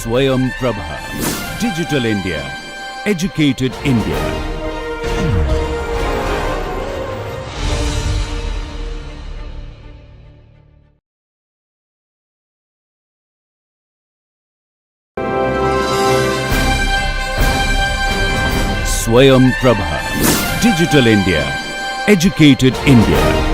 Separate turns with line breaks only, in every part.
SwayamPrabha. Digital India. Educated India. SwayamPrabha. Digital India. Educated India.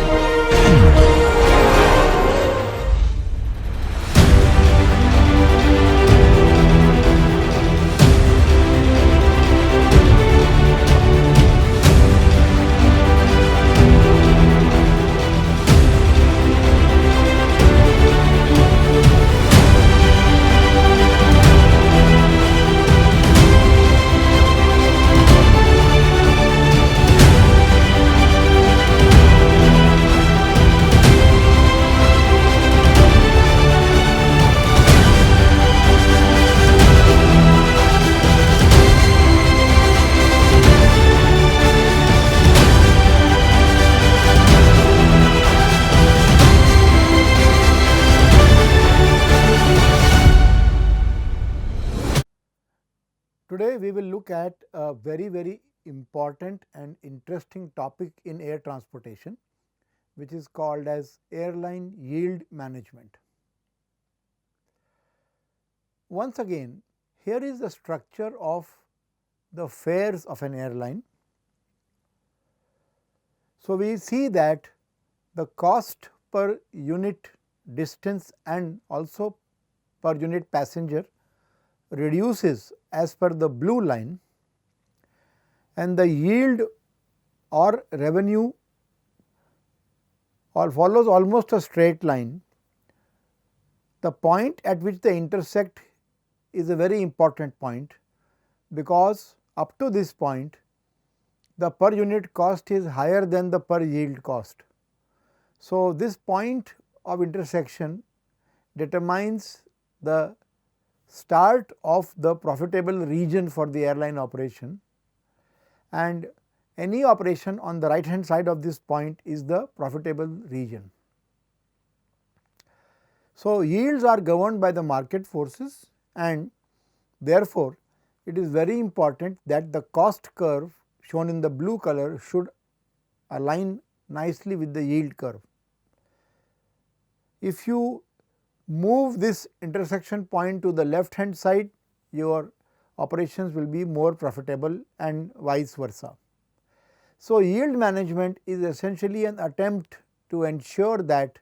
Today we will look at a very important and interesting topic in air transportation, which is called as airline yield management. Once again, here is the structure of the fares of an airline. So, we see that the cost per unit distance and also per unit passenger reduces as per the blue line, and the yield or revenue follows almost a straight line. The point at which they intersect is a very important point, because up to this point the per unit cost is higher than the per yield cost. So, this point of intersection determines the start of the profitable region for the airline operation, and any operation on the right hand side of this point is the profitable region. So, yields are governed by the market forces, and therefore, it is very important that the cost curve shown in the blue color should align nicely with the yield curve. If you move this intersection point to the left hand side, your operations will be more profitable and vice versa. So, yield management is essentially an attempt to ensure that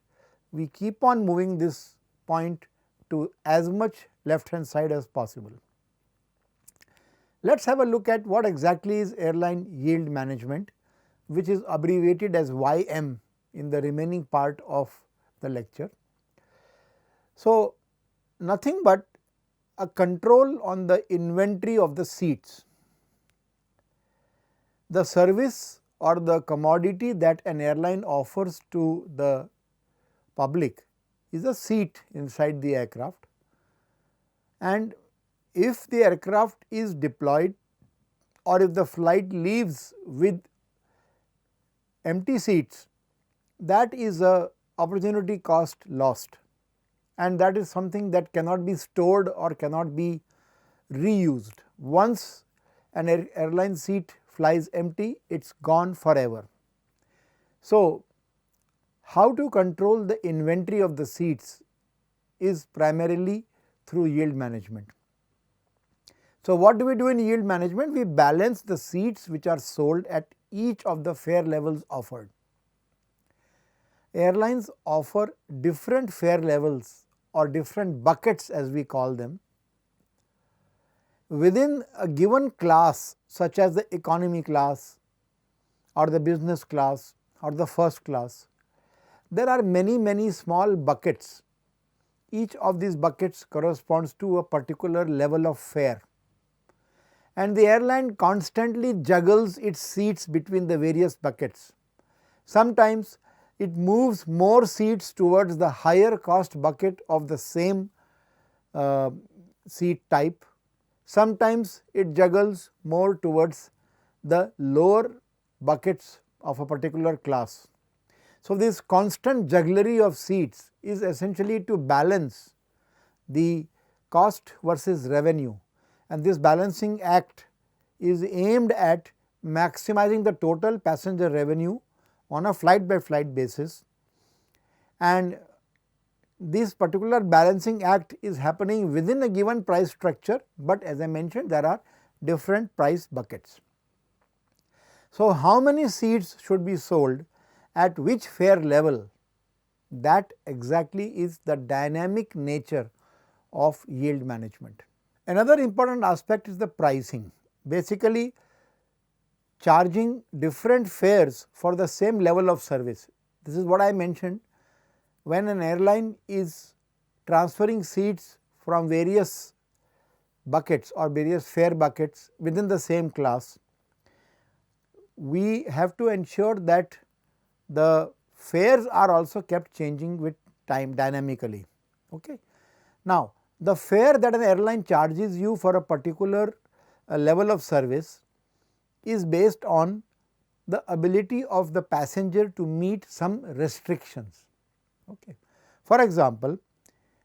we keep on moving this point to as much left hand side as possible. Let us have a look at what exactly is airline yield management, which is abbreviated as YM in the remaining part of the lecture. So, nothing but a control on the inventory of the seats. The service or the commodity that an airline offers to the public is a seat inside the aircraft, and if the aircraft is deployed or if the flight leaves with empty seats, that is a opportunity cost lost, and that is something that cannot be stored or cannot be reused. Once an airline seat flies empty, it is gone forever. So, how to control the inventory of the seats is primarily through yield management. So, what do we do in yield management? We balance the seats which are sold at each of the fare levels offered. Airlines offer different fare levels or different buckets, as we call them, within a given class, such as the economy class or the business class or the first class. There are many small buckets. Each of these buckets corresponds to a particular level of fare, and the airline constantly juggles its seats between the various buckets. Sometimes it moves more seats towards the higher cost bucket of the same seat type. Sometimes it juggles more towards the lower buckets of a particular class. So, this constant jugglery of seats is essentially to balance the cost versus revenue, and this balancing act is aimed at maximizing the total passenger revenue on a flight by flight basis, and this particular balancing act is happening within a given price structure, but as I mentioned there are different price buckets. So, how many seats should be sold at which fare level, that exactly is the dynamic nature of yield management. Another important aspect is the pricing, basically charging different fares for the same level of service. This is what I mentioned, when an airline is transferring seats from various buckets or various fare buckets within the same class, we have to ensure that the fares are also kept changing with time dynamically. Okay. Now, the fare that an airline charges you for a particular level of service is based on the ability of the passenger to meet some restrictions. Okay. For example,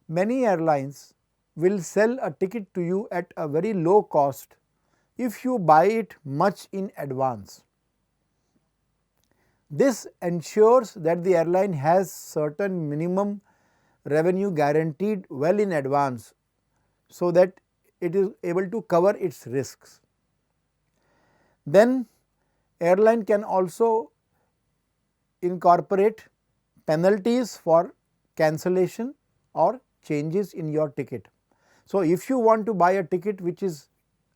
many airlines will sell a ticket to you at a very low cost if you buy it much in advance. This ensures that the airline has certain minimum revenue guaranteed well in advance, so that it is able to cover its risks. Then airline can also incorporate penalties for cancellation or changes in your ticket. So, if you want to buy a ticket which is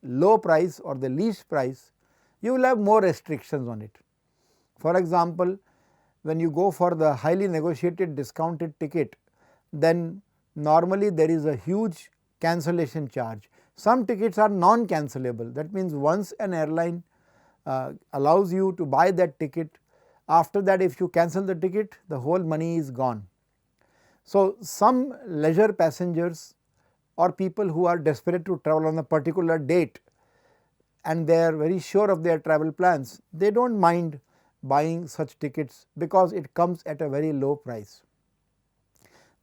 low price or the least price, you will have more restrictions on it. For example, when you go for the highly negotiated discounted ticket, then normally there is a huge cancellation charge. Some tickets are non-cancelable, that means once an airline allows you to buy that ticket, after that if you cancel the ticket, the whole money is gone. So, some leisure passengers or people who are desperate to travel on a particular date and they are very sure of their travel plans, they do not mind buying such tickets because it comes at a very low price.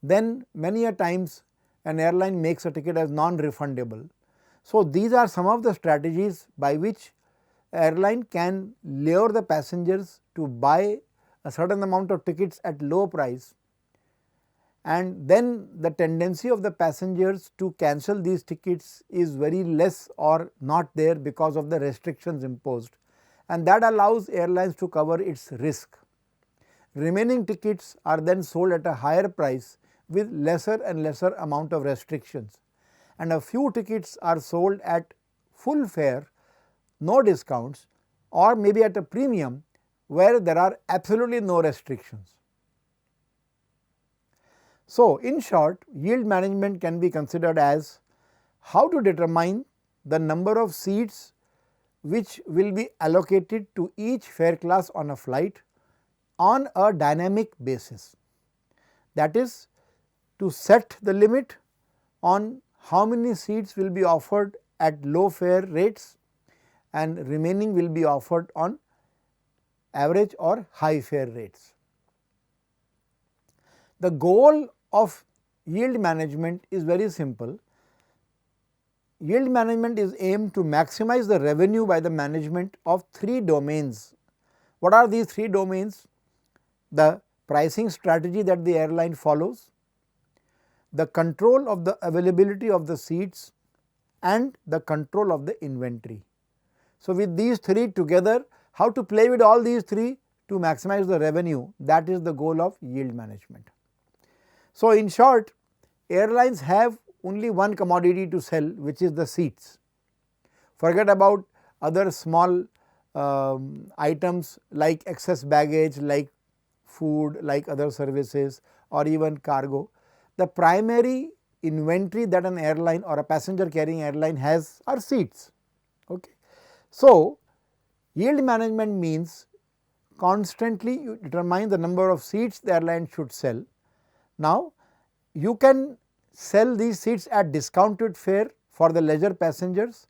Then many a times an airline makes a ticket as non-refundable. So, these are some of the strategies by which airline can lure the passengers to buy a certain amount of tickets at low price, and then the tendency of the passengers to cancel these tickets is very less or not there because of the restrictions imposed, and that allows airlines to cover its risk. Remaining tickets are then sold at a higher price with lesser and lesser amount of restrictions, and a few tickets are sold at full fare, no discounts, or maybe at a premium where there are absolutely no restrictions. So, in short, yield management can be considered as how to determine the number of seats which will be allocated to each fare class on a flight on a dynamic basis. That is, to set the limit on how many seats will be offered at low fare rates and remaining will be offered on average or high fare rates. The goal of yield management is very simple. Yield management is aimed to maximize the revenue by the management of three domains. What are these three domains? The pricing strategy that the airline follows, the control of the availability of the seats, and the control of the inventory. So, with these three together, how to play with all these three to maximize the revenue, that is the goal of yield management. So, in short, airlines have only one commodity to sell, which is the seats. Forget about other small items like excess baggage, like food, like other services, or even cargo. The primary inventory that an airline or a passenger carrying airline has are seats. Okay. So, yield management means constantly you determine the number of seats the airline should sell. Now, you can sell these seats at discounted fare for the leisure passengers,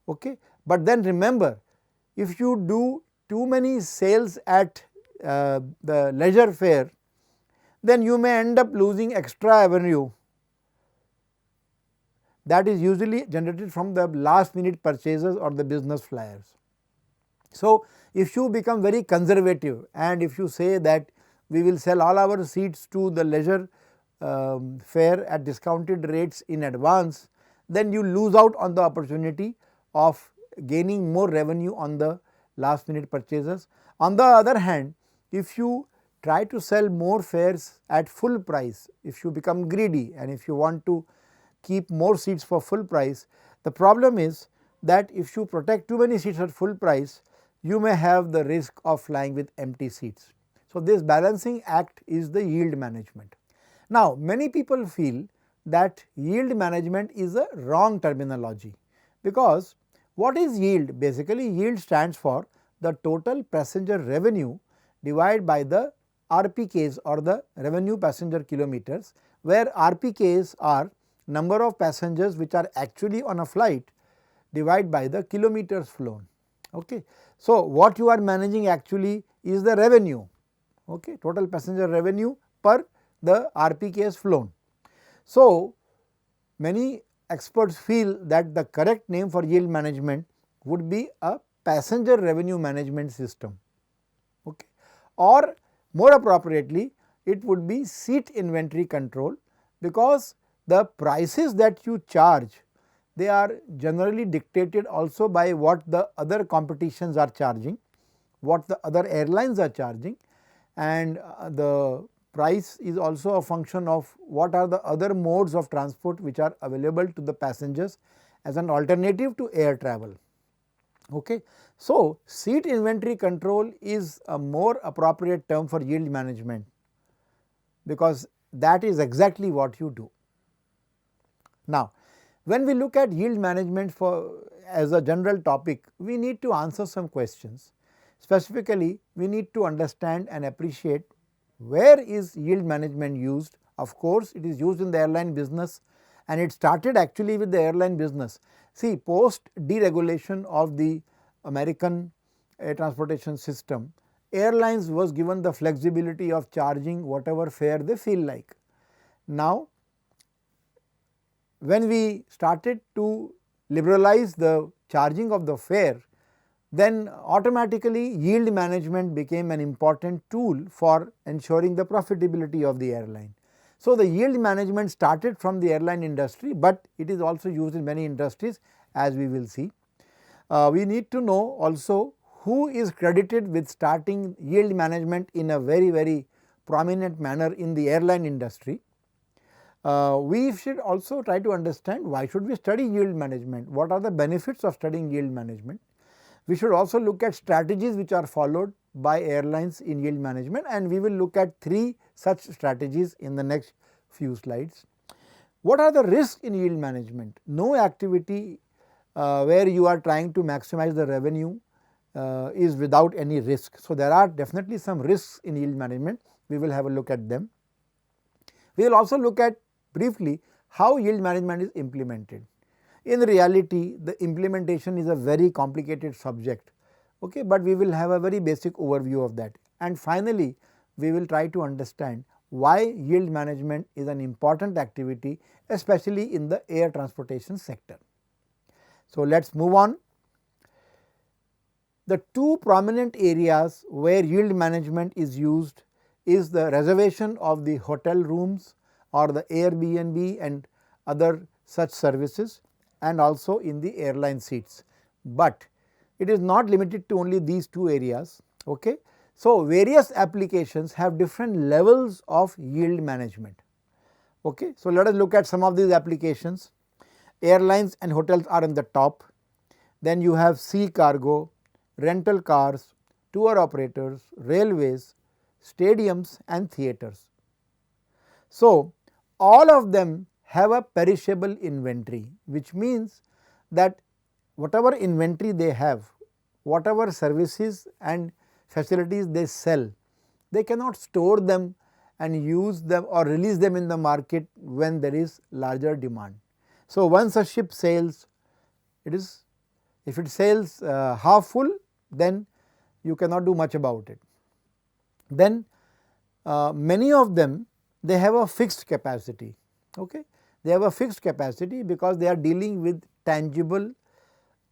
okay. But then remember, if you do too many sales at the leisure fare, then you may end up losing extra revenue that is usually generated from the last minute purchases or the business flyers. So, if you become very conservative and if you say that we will sell all our seats to the leisure fare at discounted rates in advance, then you lose out on the opportunity of gaining more revenue on the last minute purchases. On the other hand, if you try to sell more fares at full price, if you become greedy and if you want to keep more seats for full price, the problem is that if you protect too many seats at full price, you may have the risk of flying with empty seats. So, this balancing act is the yield management. Now, many people feel that yield management is a wrong terminology, because what is yield? Basically, yield stands for the total passenger revenue divided by the RPKs or the revenue passenger kilometers, where RPKs are number of passengers which are actually on a flight divided by the kilometers flown. Okay. So, what you are managing actually is the revenue, okay, total passenger revenue per the RPKs flown. So, many experts feel that the correct name for yield management would be a passenger revenue management system, okay, or more appropriately it would be seat inventory control, because the prices that you charge, they are generally dictated also by what the other competitions are charging, what the other airlines are charging, and the price is also a function of what are the other modes of transport which are available to the passengers as an alternative to air travel. Okay. So, seat inventory control is a more appropriate term for yield management, because that is exactly what you do. Now, when we look at yield management as a general topic, we need to answer some questions. Specifically, we need to understand and appreciate where is yield management used. Of course, it is used in the airline business, and it started actually with the airline business. See, post deregulation of the American air transportation system, airlines was given the flexibility of charging whatever fare they feel like. Now, when we started to liberalize the charging of the fare, then automatically yield management became an important tool for ensuring the profitability of the airline. So, the yield management started from the airline industry, but it is also used in many industries, as we will see. We need to know also who is credited with starting yield management in a very prominent manner in the airline industry. We should also try to understand why should we study yield management, what are the benefits of studying yield management. We should also look at strategies which are followed by airlines in yield management, and we will look at 3 such strategies in the next few slides. What are the risks in yield management? No activity where you are trying to maximize the revenue is without any risk. So, there are definitely some risks in yield management. We will have a look at them. We will also look at briefly how yield management is implemented. In reality, the implementation is a very complicated subject, okay, but we will have a very basic overview of that. And finally, we will try to understand why yield management is an important activity, especially in the air transportation sector. So, let us move on. The 2 prominent areas where yield management is used is the reservation of the hotel rooms or the Airbnb and other such services, and also in the airline seats, but it is not limited to only these 2 areas. Okay. So, various applications have different levels of yield management. Okay. So, let us look at some of these applications. Airlines and hotels are in the top, then you have sea cargo, rental cars, tour operators, railways, stadiums and theatres. So, all of them have a perishable inventory, which means that whatever inventory they have, whatever services and facilities they sell, they cannot store them and use them or release them in the market when there is larger demand. So, once a ship sails, if it sails half full, then you cannot do much about it. Then many of them, they have a fixed capacity. Okay. they have a fixed capacity because they are dealing with tangible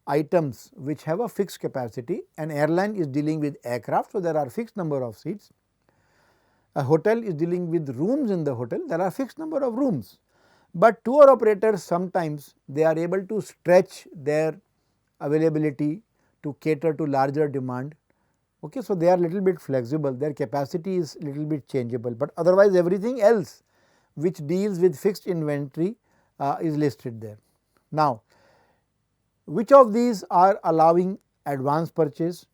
items which have a fixed capacity. An airline is dealing with aircraft, so there are fixed number of seats. A hotel is dealing with rooms in the hotel, there are fixed number of rooms. But tour operators, sometimes they are able to stretch their availability to cater to larger demand. Okay, so they are little bit flexible, their capacity is little bit changeable, but otherwise everything else which deals with fixed inventory is listed there. Now, which of these are allowing advance purchase?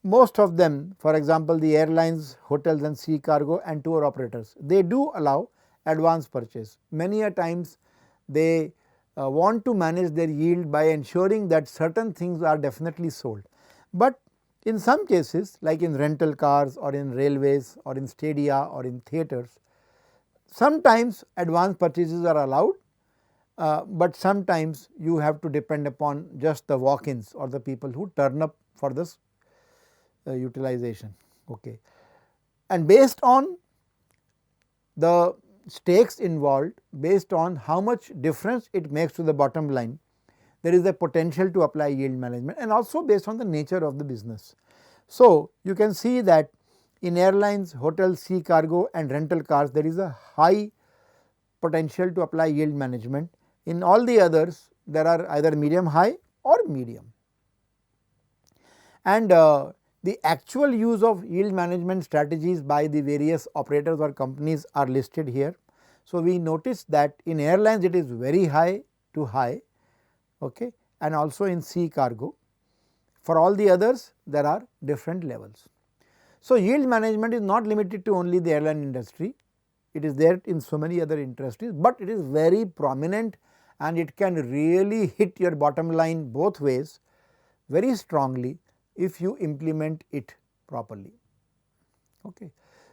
Most of them, for example, the airlines, hotels and sea cargo and tour operators, they do allow advance purchase. Many a times they want to manage their yield by ensuring that certain things are definitely sold. But in some cases, like in rental cars or in railways or in stadia or in theatres, sometimes advance purchases are allowed, but sometimes you have to depend upon just the walk-ins or the people who turn up for this utilization. Okay. And based on the stakes involved, based on how much difference it makes to the bottom line, there is a potential to apply yield management, and also based on the nature of the business. So, you can see that in airlines, hotels, sea cargo and rental cars, there is a high potential to apply yield management. In all the others, there are either medium high or medium. And the actual use of yield management strategies by the various operators or companies are listed here. So, we notice that in airlines it is very high to high, okay, and also in sea cargo. For all the others, there are different levels. So, yield management is not limited to only the airline industry, it is there in so many other industries, but it is very prominent and it can really hit your bottom line both ways very strongly if you implement it properly. Okay.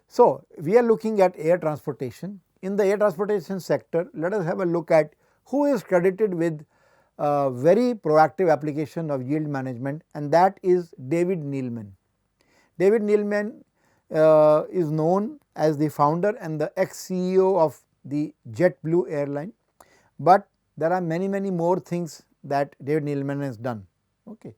So, we are looking at air transportation. In the air transportation sector, let us have a look at who is credited with very proactive application of yield management, and that is David Neeleman. David Neeleman is known as the founder and the ex-CEO of the JetBlue airline, but there are many more things that David Neeleman has done. Okay.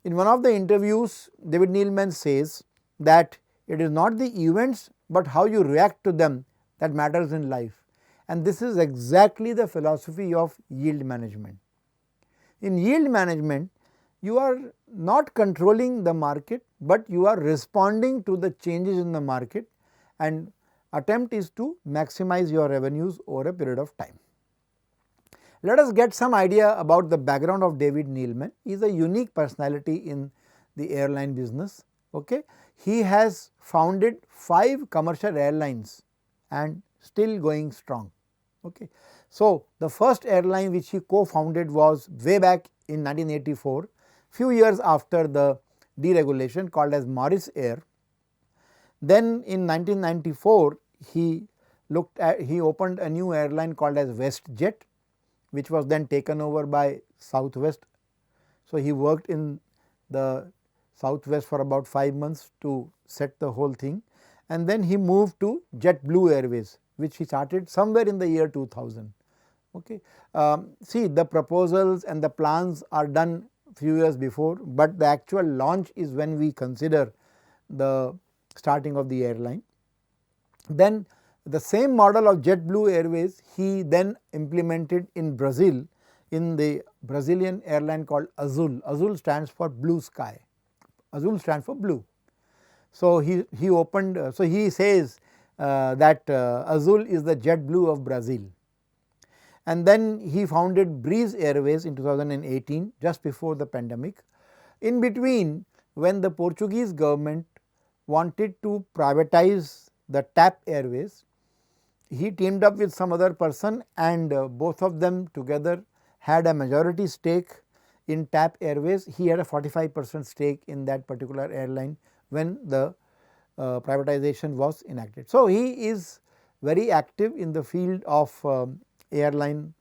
In one of the interviews, David Neeleman says that it is not the events, but how you react to them that matters in life, and this is exactly the philosophy of yield management. In yield management, you are not controlling the market, but you are responding to the changes in the market, and attempt is to maximize your revenues over a period of time. Let us get some idea about the background of David Neeleman. He is a unique personality in the airline business. Okay. He has founded 5 commercial airlines and still going strong. Okay. So, the first airline which he co-founded was way back in 1984, few years after the deregulation, called as Morris Air. Then in 1994, he opened a new airline called as WestJet, which was then taken over by Southwest. So, he worked in the Southwest for about 5 months to set the whole thing, and then he moved to JetBlue Airways, which he started somewhere in the year 2000. Okay. See, the proposals and the plans are done few years before, but the actual launch is when we consider the starting of the airline. Then the same model of JetBlue Airways he then implemented in Brazil, in the Brazilian airline called Azul. Azul stands for blue sky, Azul stands for blue. So, he opened, so he says that Azul is the JetBlue of Brazil. And then he founded Breeze Airways in 2018, just before the pandemic. In between, when the Portuguese government wanted to privatize the TAP Airways, he teamed up with some other person, and both of them together had a majority stake in TAP Airways. He had a 45% stake in that particular airline when the privatization was enacted. So, he is very active in the field of airline,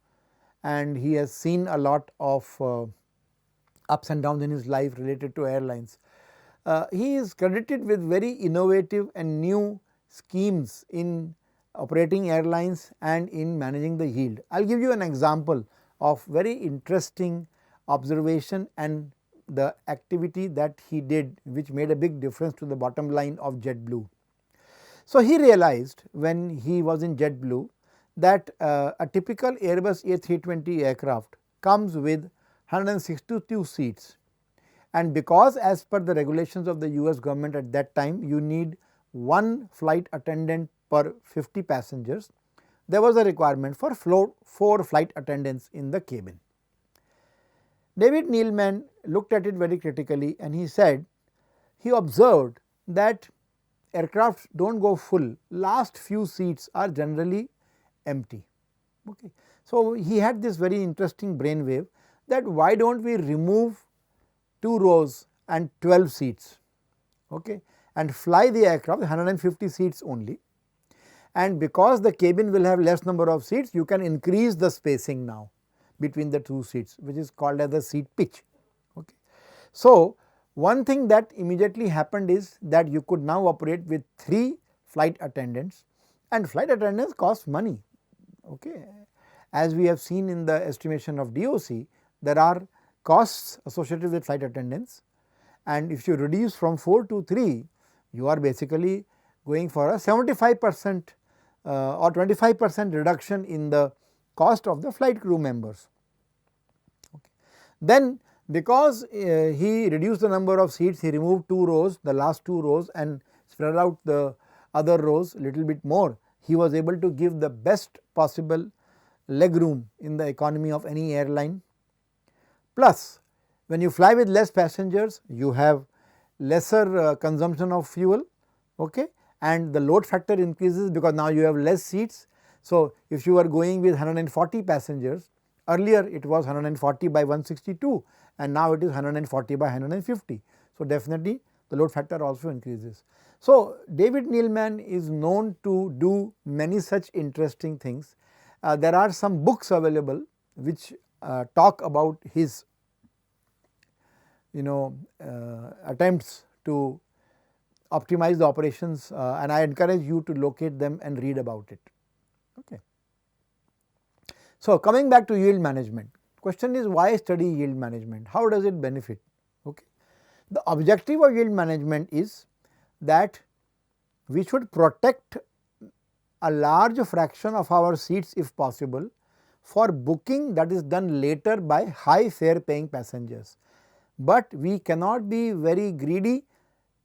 and he has seen a lot of ups and downs in his life related to airlines. He is credited with very innovative and new schemes in operating airlines and in managing the yield. I will give you an example of very interesting observation and the activity that he did, which made a big difference to the bottom line of JetBlue. So, he realized when he was in JetBlue that a typical Airbus A320 aircraft comes with 162 seats, and because as per the regulations of the US government at that time you need one flight attendant per 50 passengers, there was a requirement for 4 flight attendants in the cabin. David Neeleman looked at it very critically and he said, he observed that aircraft do not go full, last few seats are generally empty. Okay. So, he had this very interesting brainwave that why do not we remove 2 rows and 12 seats, okay, and fly the aircraft 150 seats only, and because the cabin will have less number of seats, you can increase the spacing now between the 2 seats, which is called as the seat pitch. Okay. So, one thing that immediately happened is that you could now operate with 3 flight attendants, and flight attendants cost money. Okay. As we have seen in the estimation of DOC, there are costs associated with flight attendants, and if you reduce from 4 to 3, you are basically going for a 75% or 25% reduction in the cost of the flight crew members. Okay. Then because he reduced the number of seats, he removed 2 rows, the last 2 rows, and spread out the other rows little bit more. He was able to give the best possible leg room in the economy of any airline. Plus, when you fly with less passengers, you have lesser consumption of fuel, okay, and the load factor increases because now you have less seats. So, if you are going with 140 passengers, earlier it was 140 by 162 and now it is 140 by 150. So, definitely the load factor also increases. So, David Neeleman is known to do many such interesting things. There are some books available which talk about his attempts to optimize the operations, and I encourage you to locate them and read about it. Okay. So, coming back to yield management, question is why study yield management, how does it benefit? Okay. The objective of yield management is that we should protect a large fraction of our seats if possible for booking that is done later by high fare paying passengers, but we cannot be very greedy,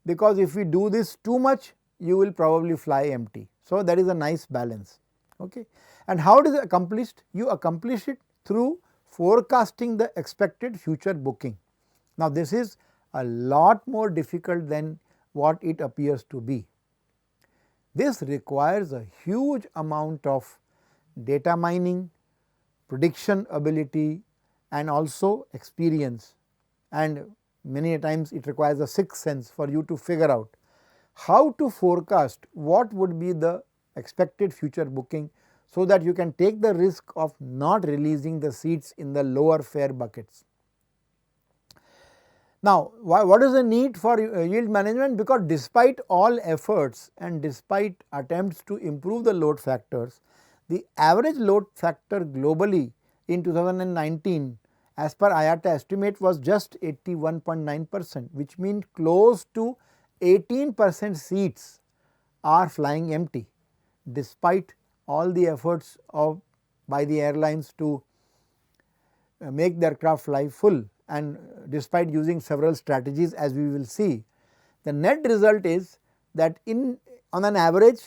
because if we do this too much you will probably fly empty. So, there is a nice balance. Okay. And how it is accomplished? You accomplish it through forecasting the expected future booking. Now, this is a lot more difficult than what it appears to be. This requires a huge amount of data mining, prediction ability, and also experience, and many times it requires a sixth sense for you to figure out how to forecast what would be the expected future booking, so that you can take the risk of not releasing the seats in the lower fare buckets. Now, what is the need for yield management? Because despite all efforts and despite attempts to improve the load factors, the average load factor globally in 2019 as per IATA estimate was just 81.9%, which means close to 18% seats are flying empty, despite all the efforts by the airlines to make the aircraft fly full, and despite using several strategies, as we will see. The net result is that on an average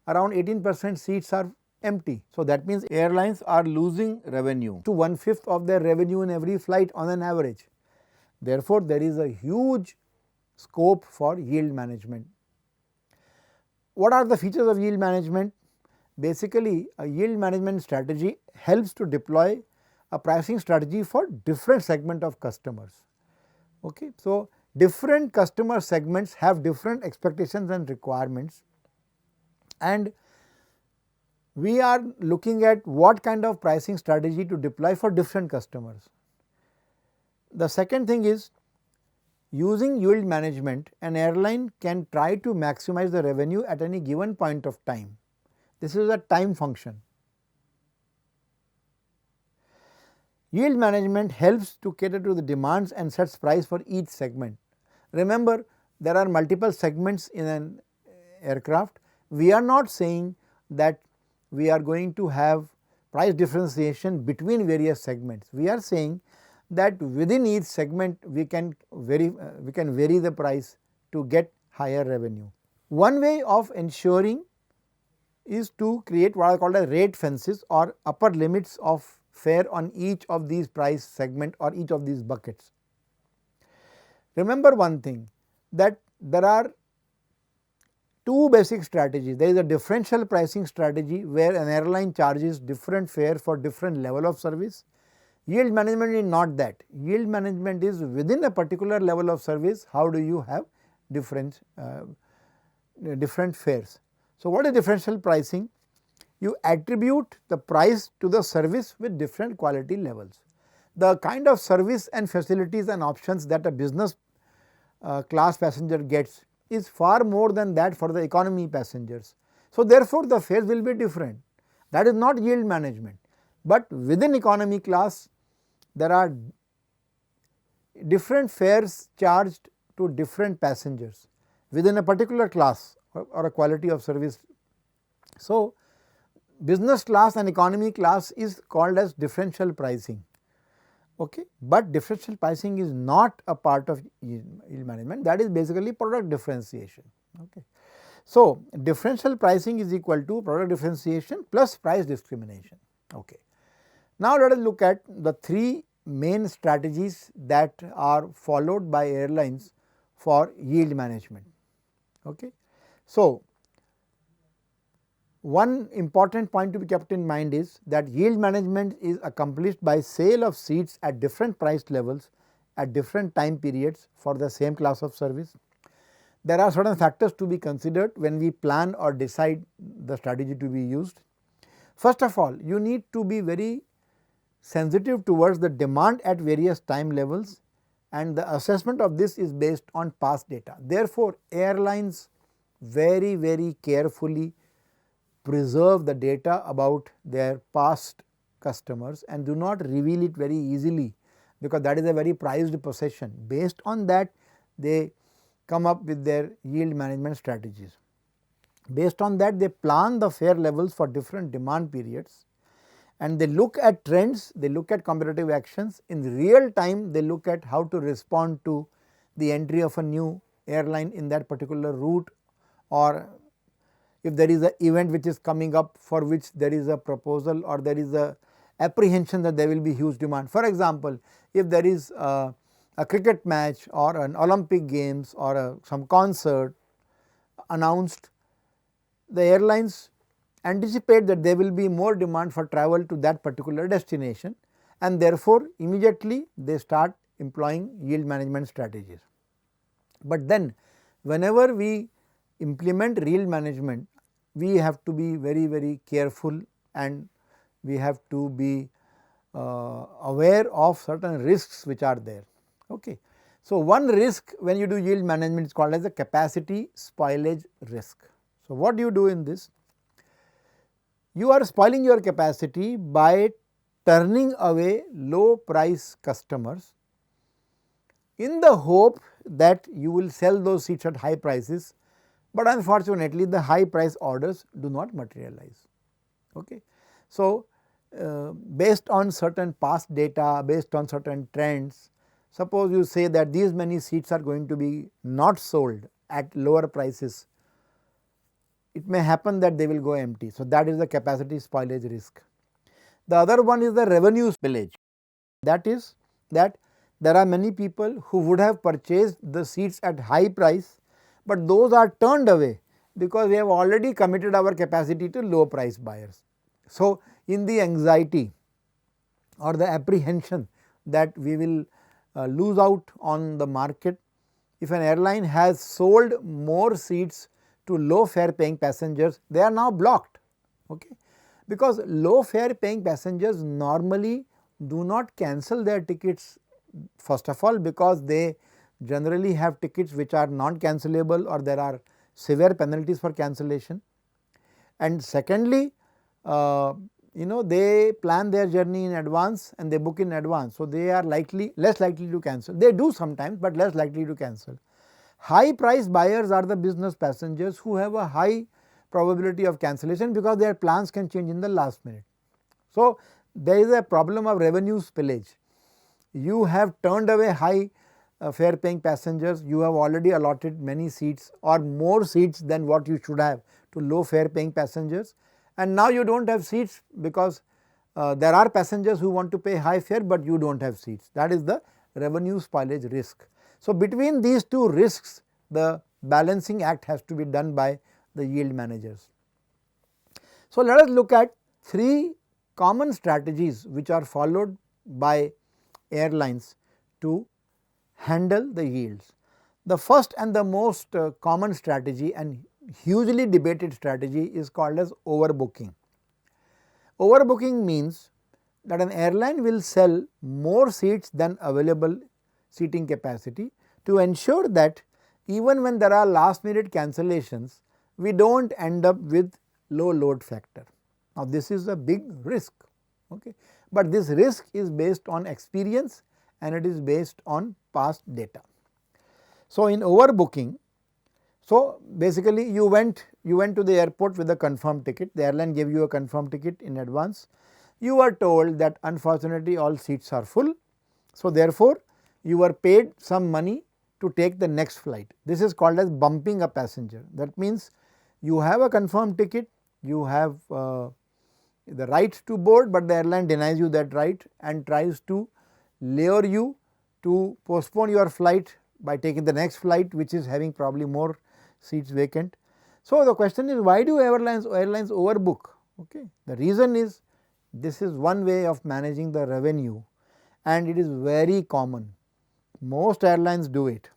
around 18% seats are empty. So, that means airlines are losing revenue to 1/5 of their revenue in every flight on an average. Therefore, there is a huge scope for yield management. What are the features of yield management? Basically, a yield management strategy helps to deploy a pricing strategy for different segment of customers. Okay. So, different customer segments have different expectations and requirements, and we are looking at what kind of pricing strategy to deploy for different customers. The second thing is, using yield management, an airline can try to maximize the revenue at any given point of time. This is a time function. Yield management helps to cater to the demands and sets price for each segment. Remember, there are multiple segments in an aircraft. We are not saying that we are going to have price differentiation between various segments. We are saying that within each segment we can vary the price to get higher revenue. One way of ensuring is to create what are called as rate fences or upper limits of fare on each of these price segment or each of these buckets. Remember one thing, that there are two basic strategies. There is a differential pricing strategy where an airline charges different fare for different level of service. Yield management is not that. Yield management is within a particular level of service, how do you have different fares. So, what is differential pricing? You attribute the price to the service with different quality levels. The kind of service and facilities and options that a business class passenger gets is far more than that for the economy passengers. So, therefore, the fares will be different. That is not yield management, but within economy class there are different fares charged to different passengers within a particular class or a quality of service. So, business class and economy class is called as differential pricing, okay. But differential pricing is not a part of yield management, that is basically product differentiation. Okay. So, differential pricing is equal to product differentiation plus price discrimination. Okay. Now, let us look at the three main strategies that are followed by airlines for yield management. Okay. So, one important point to be kept in mind is that yield management is accomplished by sale of seats at different price levels at different time periods for the same class of service. There are certain factors to be considered when we plan or decide the strategy to be used. First of all, you need to be very sensitive towards the demand at various time levels, and the assessment of this is based on past data. Therefore, airlines very carefully preserve the data about their past customers and do not reveal it very easily, because that is a very prized possession. Based on that, they come up with their yield management strategies. Based on that, they plan the fare levels for different demand periods, and they look at trends, they look at competitive actions. In real time, they look at how to respond to the entry of a new airline in that particular route, or if there is an event which is coming up for which there is a proposal or there is a apprehension that there will be huge demand. For example, if there is a cricket match or an Olympic games or some concert announced, the airlines anticipate that there will be more demand for travel to that particular destination, and therefore, immediately they start employing yield management strategies. But then whenever we implement yield management, we have to be very careful, and we have to be aware of certain risks which are there. Okay. So, one risk when you do yield management is called as the capacity spoilage risk. So, what do you do in this? You are spoiling your capacity by turning away low price customers in the hope that you will sell those seats at high prices, but unfortunately the high price orders do not materialize. Okay. So, based on certain past data, based on certain trends, suppose you say that these many seats are going to be not sold at lower prices, it may happen that they will go empty. So, that is the capacity spoilage risk. The other one is the revenue spillage. That is that there are many people who would have purchased the seats at high price, but those are turned away because we have already committed our capacity to low price buyers. So, in the anxiety or the apprehension that we will lose out on the market, if an airline has sold more seats to low fare paying passengers, they are now blocked. Okay. Because low fare paying passengers normally do not cancel their tickets, first of all because they generally have tickets which are non cancelable or there are severe penalties for cancellation. And secondly, they plan their journey in advance and they book in advance. So, they are less likely to cancel. They do sometimes, but less likely to cancel. High price buyers are the business passengers who have a high probability of cancellation because their plans can change in the last minute. So, there is a problem of revenue spillage. You have turned away high fare paying passengers, you have already allotted many seats or more seats than what you should have to low fare paying passengers, and now you do not have seats because there are passengers who want to pay high fare, but you do not have seats. That is the revenue spoilage risk. So, between these two risks, the balancing act has to be done by the yield managers. So, let us look at 3 common strategies which are followed by airlines to handle the yields. The first and the most common strategy and hugely debated strategy is called as overbooking. Overbooking means that an airline will sell more seats than available seating capacity to ensure that even when there are last minute cancellations, we do not end up with low load factor. Now, this is a big risk, okay, but this risk is based on experience and it is based on past data. So, in overbooking, so basically you went to the airport with a confirmed ticket, the airline gave you a confirmed ticket in advance, you were told that unfortunately all seats are full. So, therefore, you were paid some money to take the next flight. This is called as bumping a passenger. That means, you have a confirmed ticket, you have the right to board, but the airline denies you that right and tries to lure you to postpone your flight by taking the next flight, which is having probably more seats vacant. So, the question is, why do airlines overbook? Okay. The reason is, this is one way of managing the revenue and it is very common. Most airlines do it.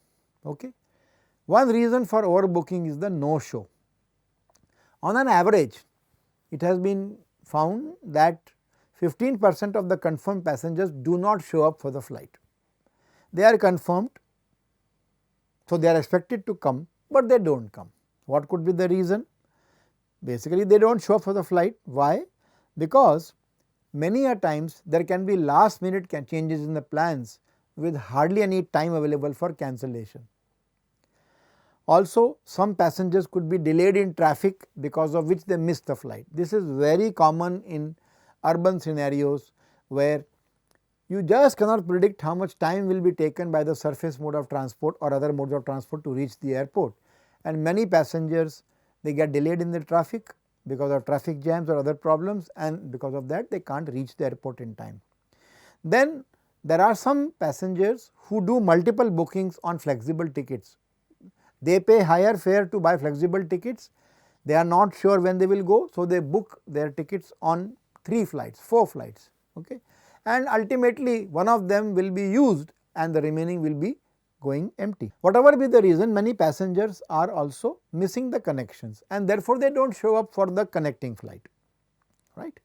Okay. One reason for overbooking is the no-show. On an average, it has been found that 15% of the confirmed passengers do not show up for the flight. They are confirmed, so they are expected to come, but they do not come. What could be the reason? Basically, they do not show up for the flight. Why? Because many a times there can be last minute changes in the plans with hardly any time available for cancellation. Also, some passengers could be delayed in traffic because of which they missed the flight. This is very common in urban scenarios where you just cannot predict how much time will be taken by the surface mode of transport or other modes of transport to reach the airport, and many passengers, they get delayed in the traffic because of traffic jams or other problems, and because of that they can't reach the airport in time. Then there are some passengers who do multiple bookings on flexible tickets. They pay higher fare to buy flexible tickets, they are not sure when they will go, so they book their tickets on 3 flights, 4 flights, okay, and ultimately one of them will be used and the remaining will be going empty. Whatever be the reason, many passengers are also missing the connections and therefore, they do not show up for the connecting flight, right.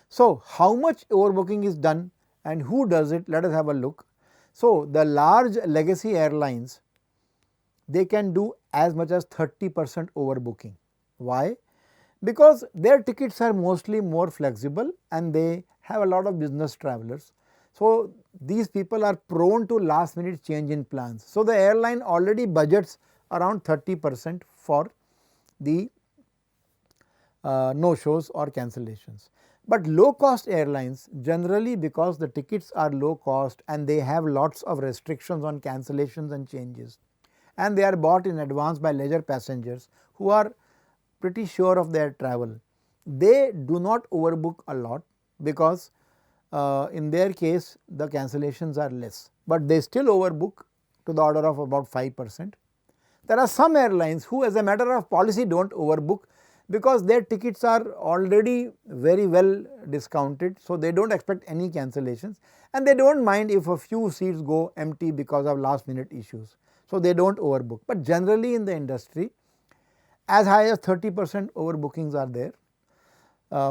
So, how much overbooking is done and who does it? Let us have a look. So, the large legacy airlines, they can do as much as 30% overbooking. Why? Because their tickets are mostly more flexible and they have a lot of business travelers. So, these people are prone to last minute change in plans. So, the airline already budgets around 30% for the no shows or cancellations. But low cost airlines, generally because the tickets are low cost and they have lots of restrictions on cancellations and changes, and they are bought in advance by leisure passengers who are pretty sure of their travel, they do not overbook a lot because in their case the cancellations are less, but they still overbook to the order of about 5%. There are some airlines who, as a matter of policy, do not overbook because their tickets are already very well discounted. So, they do not expect any cancellations and they do not mind if a few seats go empty because of last minute issues. So, they do not overbook, but generally in the industry as high as 30% overbookings are there.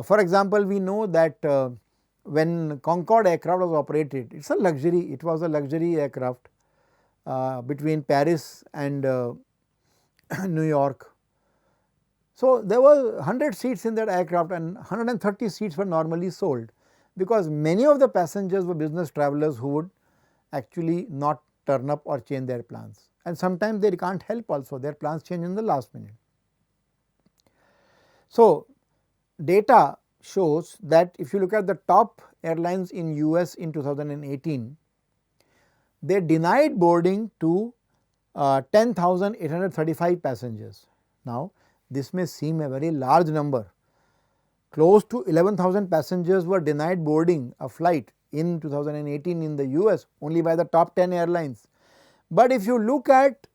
For example, we know that when Concorde aircraft was operated, it was a luxury aircraft between Paris and New York. So, there were 100 seats in that aircraft and 130 seats were normally sold, because many of the passengers were business travelers who would actually not turn up or change their plans, and sometimes they can't help also, their plans change in the last minute. So, data shows that if you look at the top airlines in US in 2018, they denied boarding to 10,835 passengers. Now, this may seem a very large number. Close to 11,000 passengers were denied boarding a flight in 2018 in the US only by the top 10 airlines. But if you look at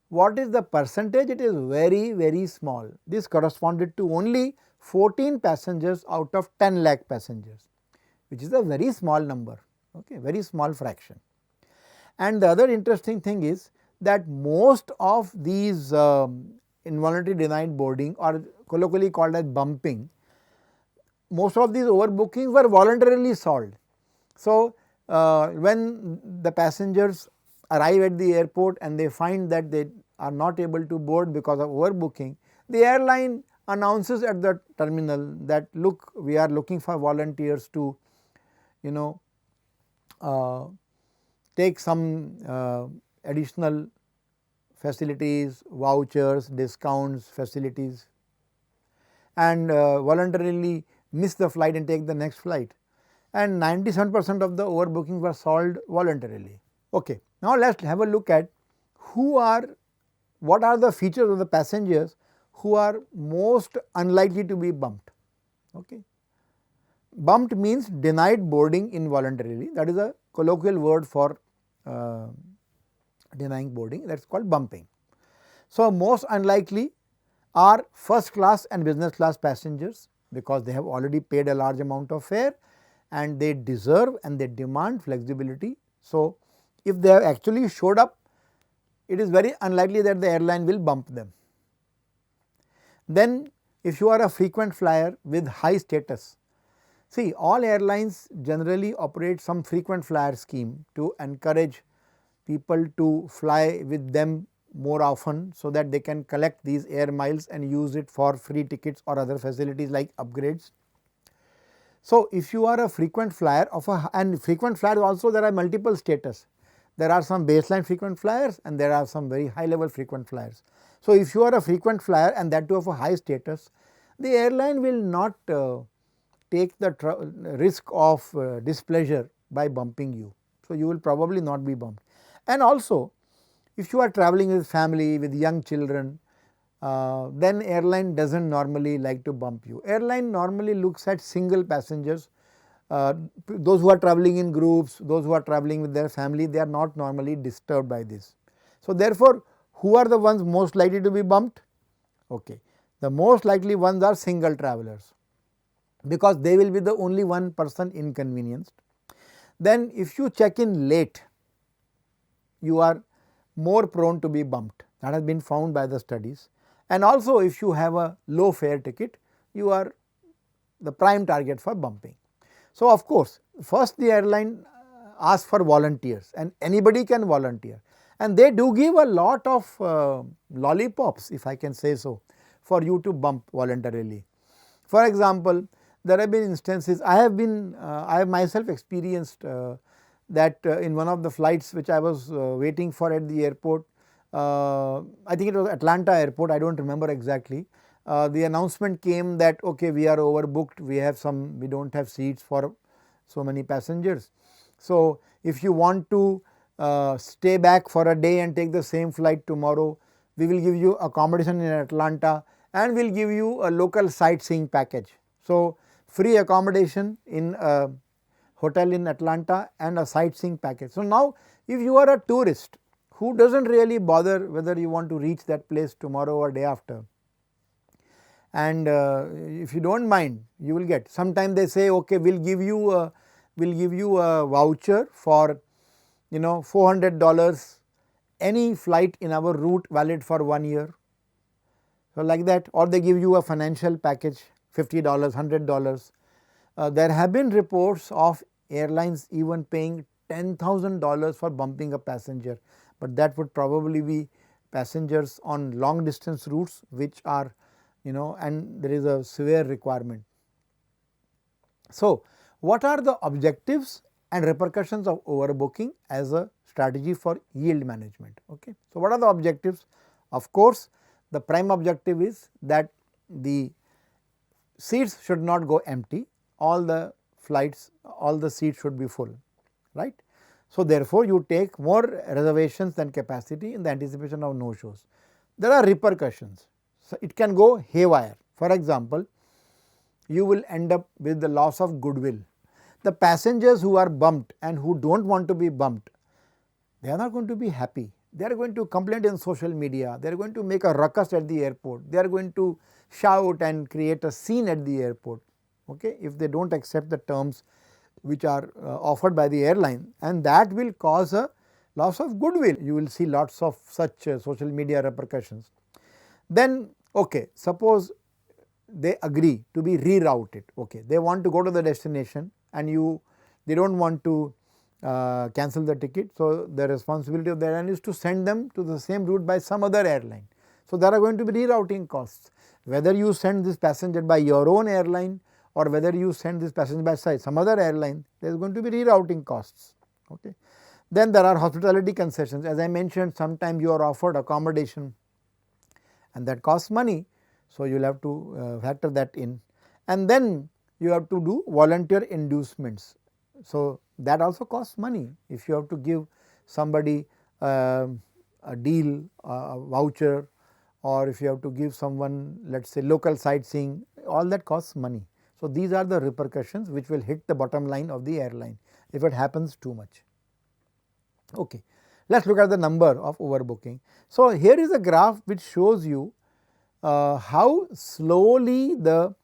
what is the percentage, it is very, very small. This corresponded to only 14 passengers out of 10 lakh passengers, which is a very small number, okay, very small fraction. And the other interesting thing is that most of these involuntary denied boarding, or colloquially called as bumping, most of these overbookings were voluntarily solved. So, when the passengers arrive at the airport and they find that they are not able to board because of overbooking, the airline announces at the terminal that, look, we are looking for volunteers to take some additional facilities, vouchers, discounts, facilities, and voluntarily miss the flight and take the next flight, and 97% of the overbookings were solved voluntarily. Okay. Now, let us have a look at what are the features of the passengers who are most unlikely to be bumped. Okay. Bumped means denied boarding involuntarily, that is a colloquial word for denying boarding, that is called bumping. So, most unlikely are first class and business class passengers, because they have already paid a large amount of fare and they deserve and they demand flexibility. So, if they have actually showed up, it is very unlikely that the airline will bump them. Then, if you are a frequent flyer with high status, see, all airlines generally operate some frequent flyer scheme to encourage people to fly with them more often, so that they can collect these air miles and use it for free tickets or other facilities like upgrades. So, if you are a frequent flyer and frequent flyers also, there are multiple status. There are some baseline frequent flyers and there are some very high level frequent flyers. So, if you are a frequent flyer and that too of a high status, the airline will not take the risk of displeasure by bumping you. So, you will probably not be bumped. And also, if you are traveling with family, with young children, then airline does not normally like to bump you. Airline normally looks at single passengers, those who are traveling in groups, those who are traveling with their family, they are not normally disturbed by this. So, therefore, who are the ones most likely to be bumped? Okay. The most likely ones are single travelers, because they will be the only one person inconvenienced. Then, if you check in late, you are more prone to be bumped, that has been found by the studies. And also, if you have a low fare ticket, you are the prime target for bumping. So, of course, first the airline asks for volunteers and anybody can volunteer, and they do give a lot of lollipops, if I can say so, for you to bump voluntarily. For example, there have been instances, I have myself experienced that in one of the flights which I was waiting for at the airport, I think it was Atlanta airport, I do not remember exactly. The announcement came that, okay, we are overbooked, we do not have seats for so many passengers. So, if you want to stay back for a day and take the same flight tomorrow, we will give you accommodation in Atlanta and we will give you a local sightseeing package. So, free accommodation in a hotel in Atlanta and a sightseeing package. So, now if you are a tourist who does not really bother whether you want to reach that place tomorrow or day after, and if you do not mind, you will get, sometimes they say, okay, we will give you a voucher for $400 any flight in our route valid for 1 year. So, like that, or they give you a financial package $50, $100. There have been reports of airlines even paying $10,000 for bumping a passenger, but that would probably be passengers on long distance routes which are and there is a severe requirement. So, what are the objectives and repercussions of overbooking as a strategy for yield management? Okay. So, what are the objectives? Of course, the prime objective is that the seats should not go empty, all the flights, all the seats should be full, right. So, therefore, you take more reservations than capacity in the anticipation of no shows. There are repercussions. So, it can go haywire. For example, you will end up with the loss of goodwill. The passengers who are bumped and who do not want to be bumped, they are not going to be happy. They are going to complain in social media, they are going to make a ruckus at the airport, they are going to shout and create a scene at the airport, okay, if they do not accept the terms which are offered by the airline, and that will cause a loss of goodwill. You will see lots of such social media repercussions. Then, okay, suppose they agree to be rerouted, okay, they want to go to the destination and they do not want to cancel the ticket. So, the responsibility of the airline is to send them to the same route by some other airline. So, there are going to be rerouting costs, whether you send this passenger by your own airline or whether you send this passenger by some other airline, there is going to be rerouting costs. Okay. Then there are hospitality concessions. As I mentioned, sometimes you are offered accommodation and that costs money. So, you will have to factor that in, and then you have to do volunteer inducements. So, that also costs money. If you have to give somebody a deal, a voucher, or if you have to give someone, let us say, local sightseeing, all that costs money. So, these are the repercussions which will hit the bottom line of the airline if it happens too much. Okay. Let us look at the number of overbooking. So, here is a graph which shows you how slowly the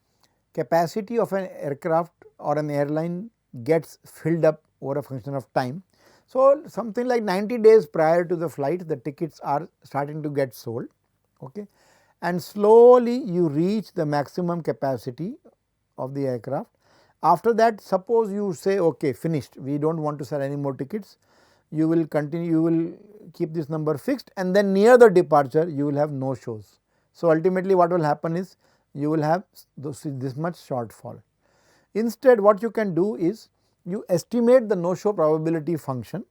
capacity of an aircraft or an airline gets filled up over a function of time. So, something like 90 days prior to the flight, the tickets are starting to get sold, okay, and slowly you reach the maximum capacity of the aircraft. After that, suppose you say, okay, finished, we do not want to sell any more tickets, you will continue, you will keep this number fixed, and then near the departure you will have no shows. So, ultimately what will happen is you will have this much shortfall. Instead, what you can do is you estimate the no show probability function,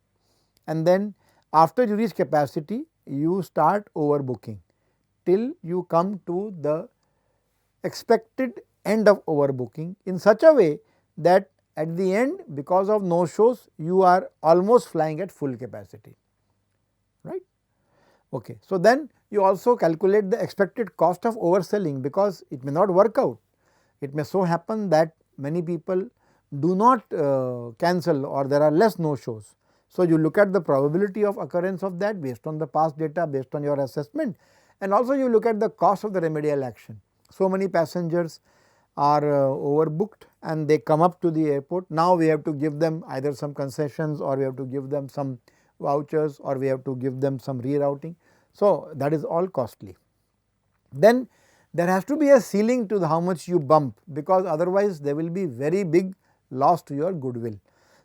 and then after you reach capacity you start overbooking till you come to the expected end of overbooking in such a way that at the end, because of no shows, you are almost flying at full capacity, right. Okay. So, then you also calculate the expected cost of overselling, because it may not work out. It may so happen that many people do not cancel, or there are less no shows. So, you look at the probability of occurrence of that based on the past data, based on your assessment, and also you look at the cost of the remedial action. So many passengers are overbooked and they come up to the airport. Now, we have to give them either some concessions, or we have to give them some vouchers, or we have to give them some rerouting. So, that is all costly. Then there has to be a ceiling to how much you bump, because otherwise there will be very big loss to your goodwill.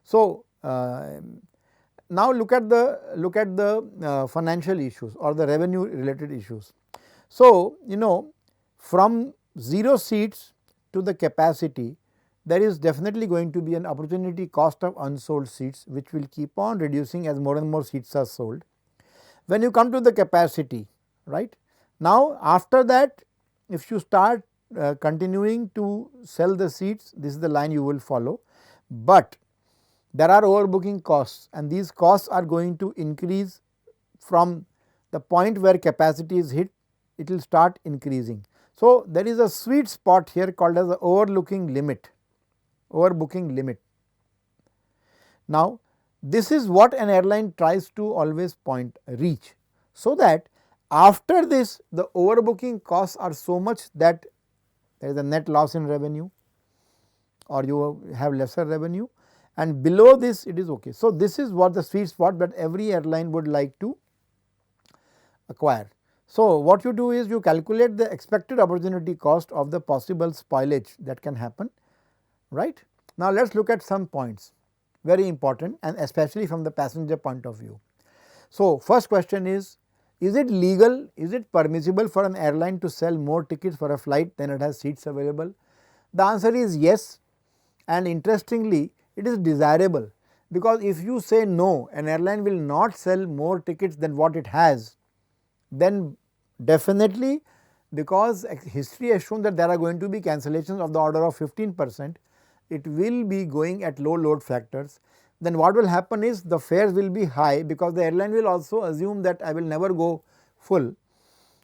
So, now look at the financial issues or the revenue related issues. So, from 0 seats to the capacity, there is definitely going to be an opportunity cost of unsold seats, which will keep on reducing as more and more seats are sold. When you come to the capacity, right, now after that, if you start continuing to sell the seats, this is the line you will follow, but there are overbooking costs, and these costs are going to increase from the point where capacity is hit, it will start increasing. So, there is a sweet spot here called as the overbooking limit. Now, this is what an airline tries to always reach, so that after this the overbooking costs are so much that there is a net loss in revenue, or you have lesser revenue, and below this it is okay. So, this is what the sweet spot that every airline would like to acquire. So, what you do is you calculate the expected opportunity cost of the possible spoilage that can happen, right. Now, let us look at some points, very important, and especially from the passenger point of view. So, first question is, Is it legal? Is it permissible for an airline to sell more tickets for a flight than it has seats available? The answer is yes, and interestingly it is desirable, because if you say no, an airline will not sell more tickets than what it has, then definitely, because history has shown that there are going to be cancellations of the order of 15%, it will be going at low load factors. Then what will happen is the fares will be high, because the airline will also assume that I will never go full.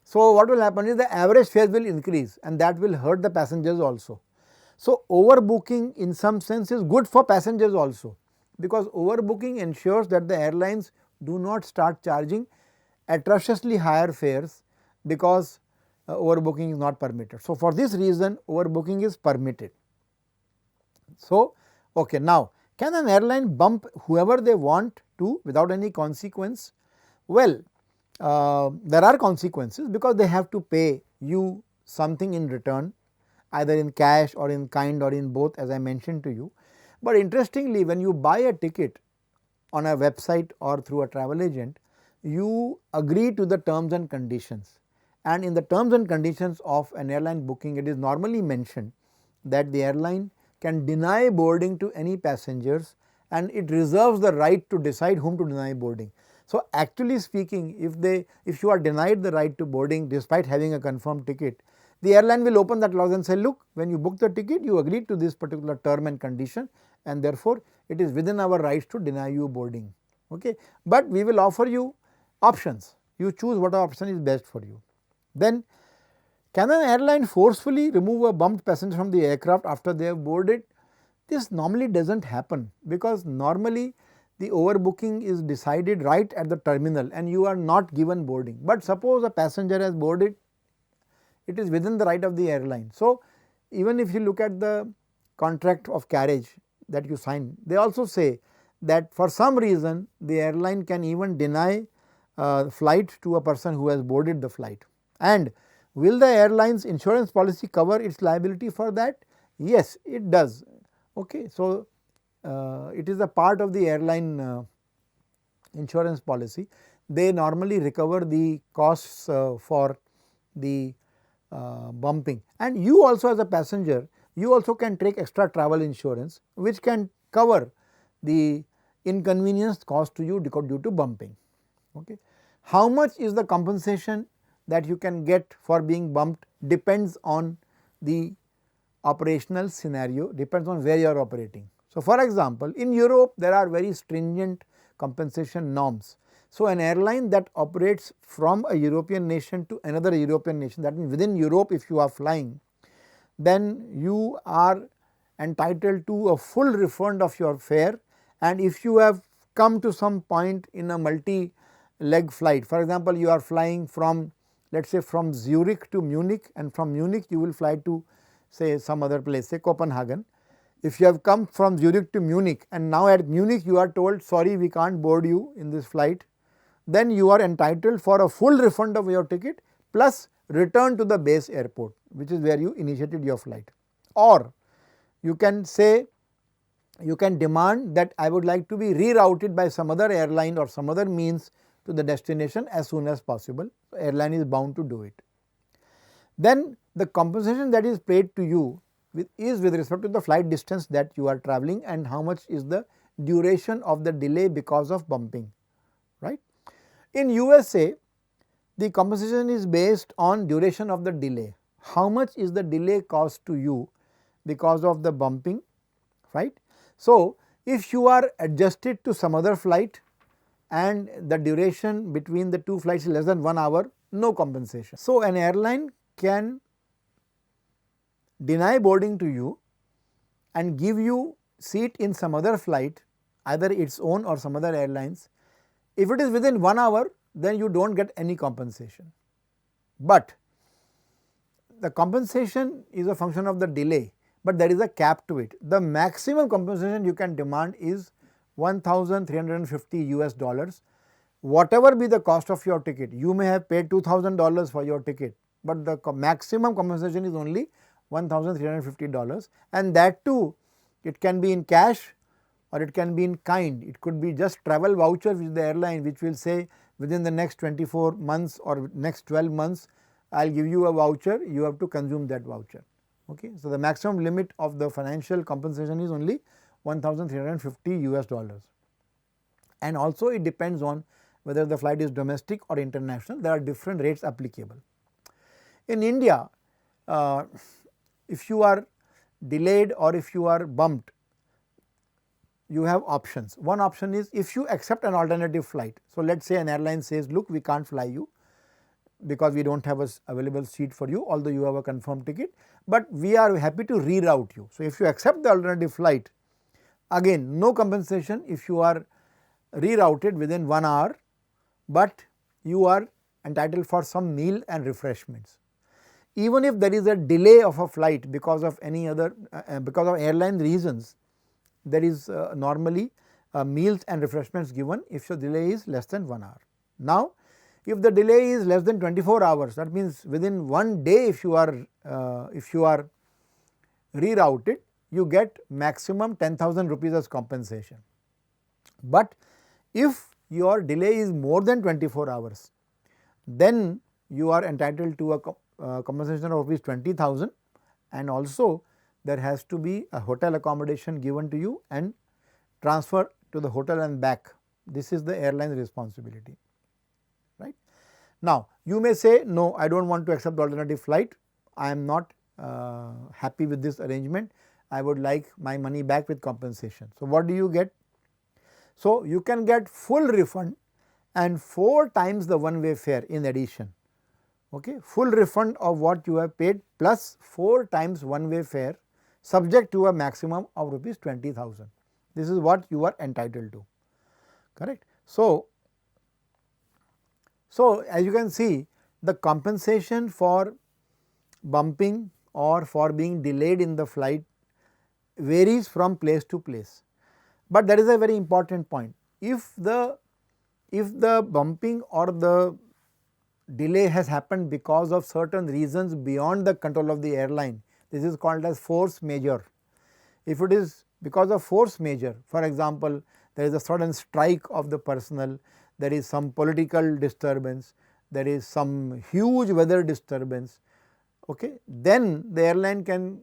So what will happen is the average fares will increase, and that will hurt the passengers also. So overbooking in some sense is good for passengers also, because overbooking ensures that the airlines do not start charging atrociously higher fares, because overbooking is not permitted. So for this reason overbooking is permitted. So okay, now can an airline bump whoever they want to without any consequence? Well, there are consequences, because they have to pay you something in return, either in cash or in kind or in both, as I mentioned to you. But interestingly, when you buy a ticket on a website or through a travel agent, you agree to the terms and conditions, and in the terms and conditions of an airline booking, it is normally mentioned that the airline can deny boarding to any passengers, and it reserves the right to decide whom to deny boarding. So actually speaking, if you are denied the right to boarding despite having a confirmed ticket, the airline will open that clause and say, look, when you book the ticket you agreed to this particular term and condition, and therefore it is within our rights to deny you boarding. Okay. But we will offer you options, you choose what option is best for you. Then can an airline forcefully remove a bumped passenger from the aircraft after they have boarded? This normally does not happen, because normally the overbooking is decided right at the terminal and you are not given boarding. But suppose a passenger has boarded, it is within the right of the airline. So even if you look at the contract of carriage that you sign, they also say that for some reason the airline can even deny flight to a person who has boarded the flight. And will the airline's insurance policy cover its liability for that? Yes, it does. Okay. So it is a part of the airline insurance policy. They normally recover the costs for the bumping, and you also as a passenger, you also can take extra travel insurance which can cover the inconvenience caused to you due to bumping. Okay. How much is the compensation that you can get for being bumped depends on the operational scenario, depends on where you are operating. So for example, in Europe there are very stringent compensation norms. So an airline that operates from a European nation to another European nation, that means within Europe if you are flying, then you are entitled to a full refund of your fare. And if you have come to some point in a multi-leg flight, for example, you are flying from, let us say, from Zurich to Munich, and from Munich you will fly to say some other place, say Copenhagen. If you have come from Zurich to Munich and now at Munich you are told, sorry, we can't board you in this flight, then you are entitled for a full refund of your ticket plus return to the base airport, which is where you initiated your flight. Or you can say, you can demand that I would like to be rerouted by some other airline or some other means to the destination as soon as possible. So airline is bound to do it. Then the compensation that is paid to you is with respect to the flight distance that you are travelling and how much is the duration of the delay because of bumping, right. In USA, the compensation is based on duration of the delay. How much is the delay cost to you because of the bumping, right. So if you are adjusted to some other flight and the duration between the two flights is less than 1 hour, no compensation. So an airline can deny boarding to you and give you seat in some other flight, either its own or some other airlines. If it is within 1 hour, then you do not get any compensation. But the compensation is a function of the delay, but there is a cap to it. The maximum compensation you can demand is $1,350 whatever be the cost of your ticket. You may have paid $2,000 for your ticket, but the maximum compensation is only $1,350, and that too it can be in cash or it can be in kind. It could be just travel voucher with the airline which will say within the next 24 months or next 12 months, I will give you a voucher, you have to consume that voucher. Okay. So, the maximum limit of the financial compensation is only $1,350 and also it depends on whether the flight is domestic or international. There are different rates applicable. In India, if you are delayed or if you are bumped, you have options. One option is if you accept an alternative flight. So, let us say an airline says, look, we can't fly you because we do not have a available seat for you, although you have a confirmed ticket, but we are happy to reroute you. So, if you accept the alternative flight, again no compensation if you are rerouted within 1 hour, but you are entitled for some meal and refreshments. Even if there is a delay of a flight because of any other because of airline reasons, there is normally meals and refreshments given if your delay is less than 1 hour. Now, if the delay is less than 24 hours, that means within 1 day if you are rerouted, you get maximum 10,000 rupees as compensation. But if your delay is more than 24 hours, then you are entitled to a compensation of rupees 20,000 and also there has to be a hotel accommodation given to you and transfer to the hotel and back. This is the airline's responsibility, right. Now, you may say, no, I do not want to accept the alternative flight, I am not happy with this arrangement, I would like my money back with compensation. So, what do you get? So, you can get full refund and 4 times the one-way fare in addition, okay, full refund of what you have paid plus 4 times one-way fare subject to a maximum of rupees 20,000. This is what you are entitled to, correct. So, as you can see, the compensation for bumping or for being delayed in the flight varies from place to place. But there is a very important point. If the bumping or the delay has happened because of certain reasons beyond the control of the airline, this is called as force majeure. If it is because of force majeure, for example, there is a sudden strike of the personnel, there is some political disturbance, there is some huge weather disturbance, okay, then the airline can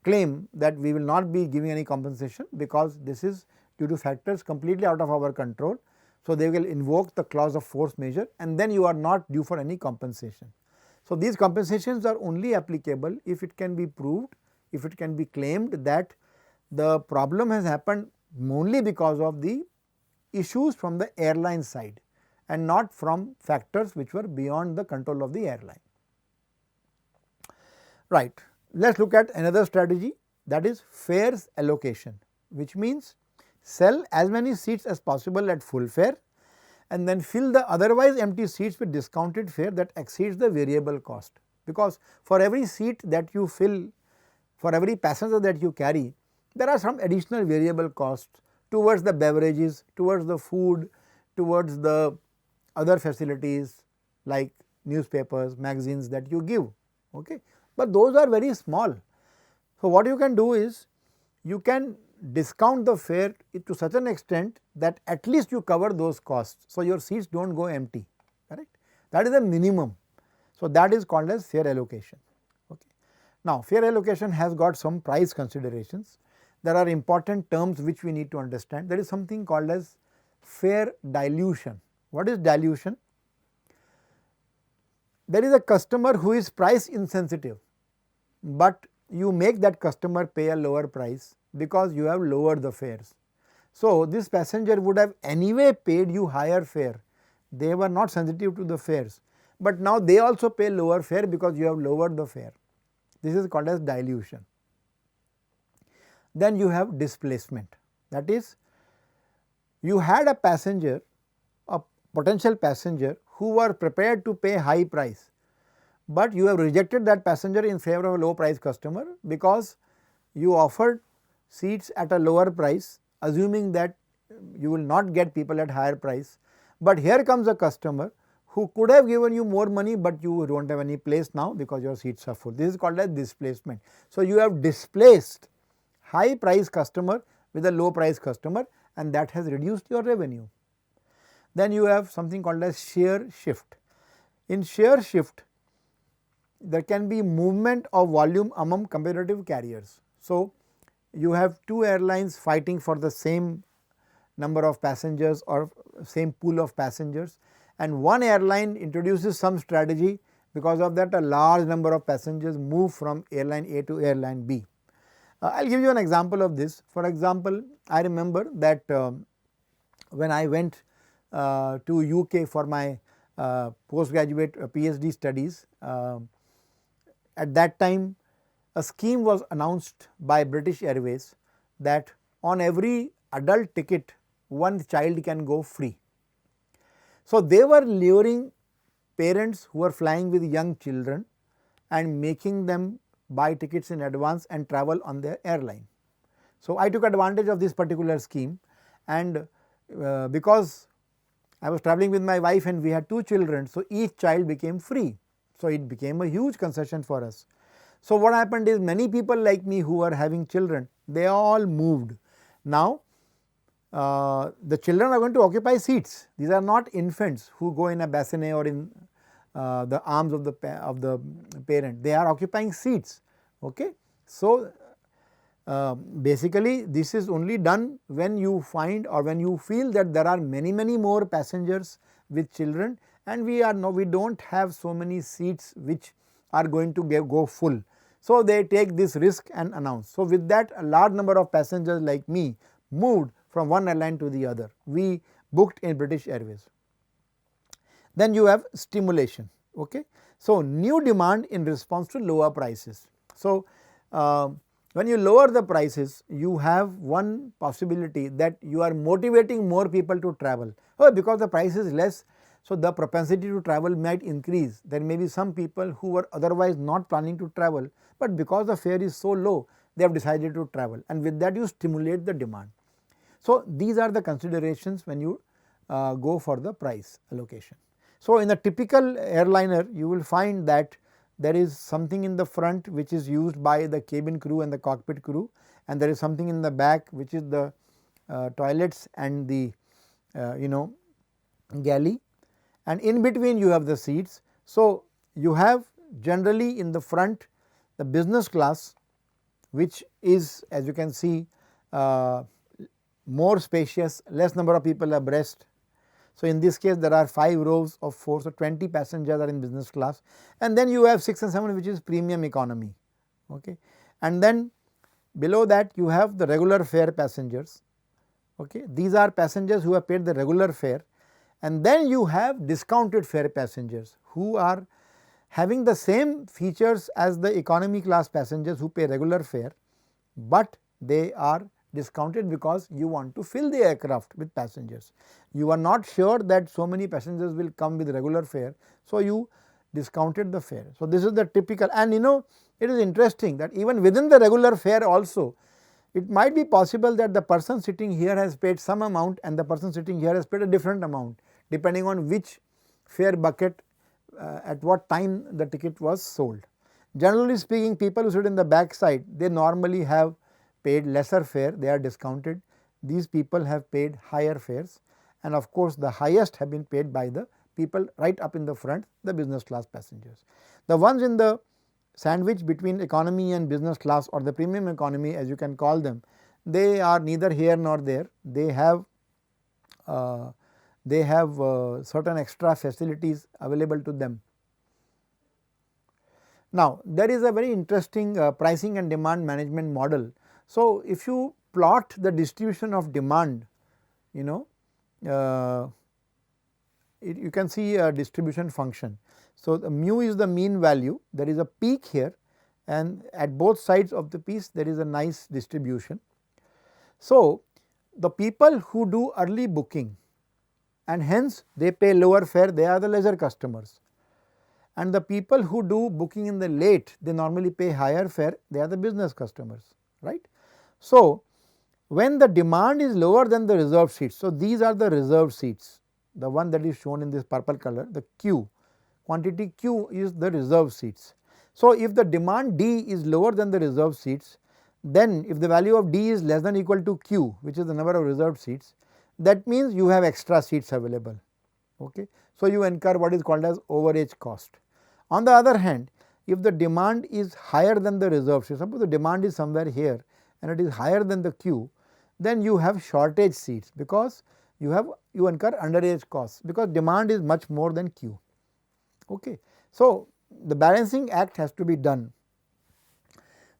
claim that we will not be giving any compensation because this is due to factors completely out of our control. So, they will invoke the clause of force majeure and then you are not due for any compensation. So, these compensations are only applicable if it can be proved, if it can be claimed that the problem has happened only because of the issues from the airline side and not from factors which were beyond the control of the airline. Right. Let us look at another strategy, that is fares allocation, which means sell as many seats as possible at full fare and then fill the otherwise empty seats with discounted fare that exceeds the variable cost. Because for every seat that you fill, for every passenger that you carry, there are some additional variable costs towards the beverages, towards the food, towards the other facilities like newspapers, magazines that you give, okay. But those are very small. So, what you can do is you can discount the fare to such an extent that at least you cover those costs. So, your seats do not go empty, correct. That is the minimum. So, that is called as fare allocation. Okay. Now, fare allocation has got some price considerations. There are important terms which we need to understand. There is something called as fare dilution. What is dilution? There is a customer who is price insensitive, but you make that customer pay a lower price because you have lowered the fares. So, this passenger would have anyway paid you higher fare, they were not sensitive to the fares, but now they also pay lower fare because you have lowered the fare. This is called as dilution. Then you have displacement, that is you had a passenger, a potential passenger who were prepared to pay high price, but you have rejected that passenger in favor of a low price customer because you offered seats at a lower price assuming that you will not get people at higher price. But here comes a customer who could have given you more money, but you do not have any place now because your seats are full. This is called as displacement. So, you have displaced high price customer with a low price customer and that has reduced your revenue. Then you have something called as share shift. In share shift, there can be movement of volume among competitive carriers. So, you have two airlines fighting for the same number of passengers or same pool of passengers, and one airline introduces some strategy, because of that a large number of passengers move from airline A to airline B. I will give you an example of this. For example, I remember that when I went to UK for my postgraduate PhD studies, at that time a scheme was announced by British Airways that on every adult ticket one child can go free. So, they were luring parents who were flying with young children and making them buy tickets in advance and travel on their airline. So, I took advantage of this particular scheme, and because I was travelling with my wife and we had two children, so each child became free. So, it became a huge concession for us. So, what happened is many people like me who were having children, they all moved. Now, the children are going to occupy seats. These are not infants who go in a bassinet or in the arms of the parent. They are occupying seats. Okay. So, basically this is only done when you find or when you feel that there are many more passengers with children, and we do not have so many seats which are going to go full. So, they take this risk and announce. So, with that a large number of passengers like me moved from one airline to the other. We booked in British Airways. Then you have stimulation. Okay. So, new demand in response to lower prices. So, when you lower the prices, you have one possibility that you are motivating more people to travel. Because the price is less, so the propensity to travel might increase. There may be some people who were otherwise not planning to travel, but because the fare is so low, they have decided to travel, and with that you stimulate the demand. So, these are the considerations when you go for the price allocation. So, in a typical airliner, you will find that there is something in the front which is used by the cabin crew and the cockpit crew, and there is something in the back which is the toilets and the galley, and in between you have the seats. So, you have generally in the front the business class, which is, as you can see, more spacious, less number of people abreast. So, in this case there are 5 rows of 4, so 20 passengers are in business class, and then you have 6 and 7 which is premium economy. Okay. And then below that you have the regular fare passengers. Okay. These are passengers who have paid the regular fare, and then you have discounted fare passengers who are having the same features as the economy class passengers who pay regular fare, but they are discounted because you want to fill the aircraft with passengers. You are not sure that so many passengers will come with regular fare, so you discounted the fare. So, this is the typical, and it is interesting that even within the regular fare also, it might be possible that the person sitting here has paid some amount and the person sitting here has paid a different amount, depending on which fare bucket at what time the ticket was sold. Generally speaking, people who sit in the back side, they normally have paid lesser fare, they are discounted. These people have paid higher fares, and of course, the highest have been paid by the people right up in the front, the business class passengers. The ones in the sandwich between economy and business class, or the premium economy as you can call them, they are neither here nor there. They have certain extra facilities available to them. Now, there is a very interesting pricing and demand management model. So, if you plot the distribution of demand, you can see a distribution function. So, the mu is the mean value, there is a peak here, and at both sides of the piece there is a nice distribution. So, the people who do early booking and hence they pay lower fare, they are the leisure customers, and the people who do booking in the late, they normally pay higher fare, they are the business customers, right. So, when the demand is lower than the reserved seats, so these are the reserved seats, the one that is shown in this purple color, the Q, quantity Q is the reserved seats. So, if the demand D is lower than the reserved seats, then if the value of D is less than or equal to Q, which is the number of reserved seats, that means you have extra seats available. Okay. So, you incur what is called as overage cost. On the other hand, if the demand is higher than the reserved seats, suppose the demand is somewhere here and it is higher than the queue, then you have shortage seats, because you incur underage costs, because demand is much more than queue. Okay. So, the balancing act has to be done.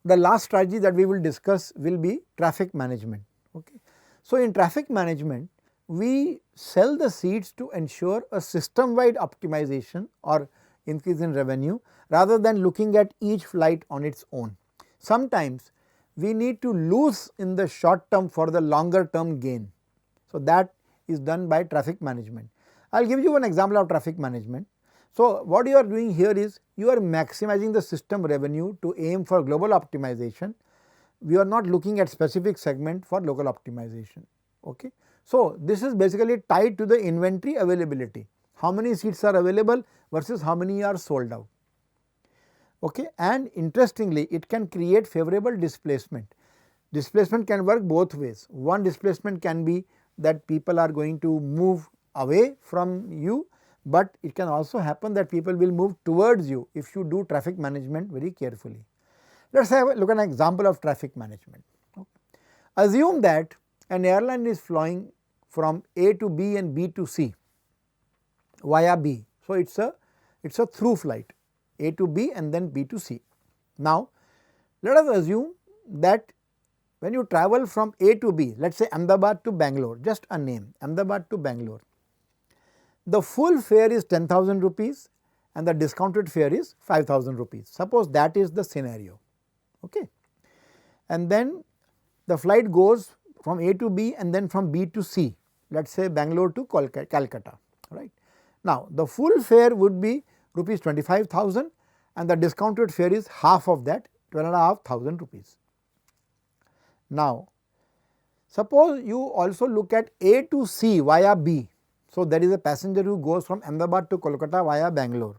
The last strategy that we will discuss will be traffic management. Okay. So, in traffic management, we sell the seats to ensure a system wide optimization or increase in revenue, rather than looking at each flight on its own. Sometimes we need to lose in the short term for the longer term gain. So, that is done by traffic management. I will give you one example of traffic management. So, what you are doing here is you are maximizing the system revenue to aim for global optimization. We are not looking at specific segment for local optimization. Okay. So, this is basically tied to the inventory availability. How many seats are available versus how many are sold out. Okay. And interestingly, it can create favorable displacement. Displacement can work both ways. One displacement can be that people are going to move away from you, but it can also happen that people will move towards you if you do traffic management very carefully. Let us have a look at an example of traffic management. Okay. Assume that an airline is flying from A to B and B to C via B. So, it is a through flight, A to B and then B to C. Now, let us assume that when you travel from A to B, let us say Ahmedabad to Bangalore, just a name, Ahmedabad to Bangalore, the full fare is 10,000 rupees and the discounted fare is 5,000 rupees. Suppose that is the scenario. Okay. And then the flight goes from A to B and then from B to C, let us say Bangalore to Calcutta, right. Now, the full fare would be rupees 25,000 and the discounted fare is half of that, 12,500 rupees. Now, suppose you also look at A to C via B. So, there is a passenger who goes from Ahmedabad to Kolkata via Bangalore,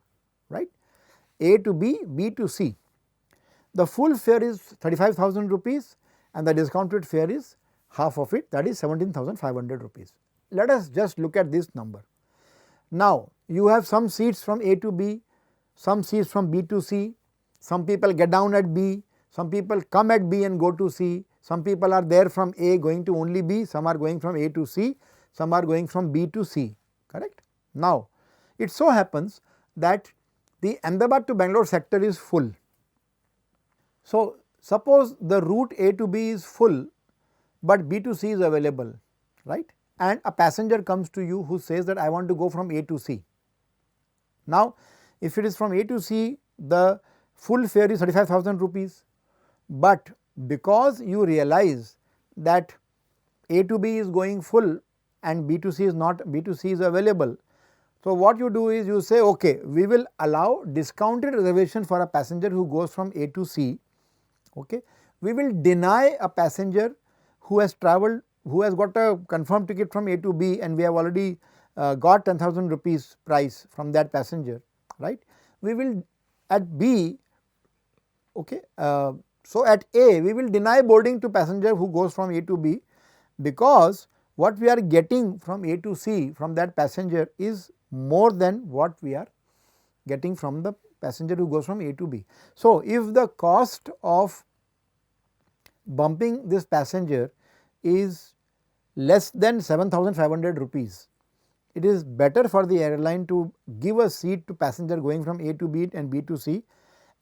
right. A to B, B to C. The full fare is 35,000 rupees and the discounted fare is half of it, that is 17,500 rupees. Let us just look at this number. Now, you have some seats from A to B, some seats from B to C, some people get down at B, some people come at B and go to C, some people are there from A going to only B, some are going from A to C, some are going from B to C, correct. Now, it so happens that the Ahmedabad to Bangalore sector is full. So, suppose the route A to B is full, but B to C is available, right, and a passenger comes to you who says that I want to go from A to C. Now, if it is from A to C, the full fare is 35,000 rupees, but because you realize that A to B is going full and B to C is not, B to C is available. So, what you do is you say, okay, we will allow discounted reservation for a passenger who goes from A to C. Okay. We will deny a passenger who has travelled, who has got a confirmed ticket from A to B and we have already got 10,000 rupees price from that passenger, right. We will at B, okay, so at A we will deny boarding to passenger who goes from A to B, because what we are getting from A to C from that passenger is more than what we are getting from the passenger who goes from A to B. So, if the cost of bumping this passenger is less than 7,500 rupees, it is better for the airline to give a seat to passenger going from A to B and B to C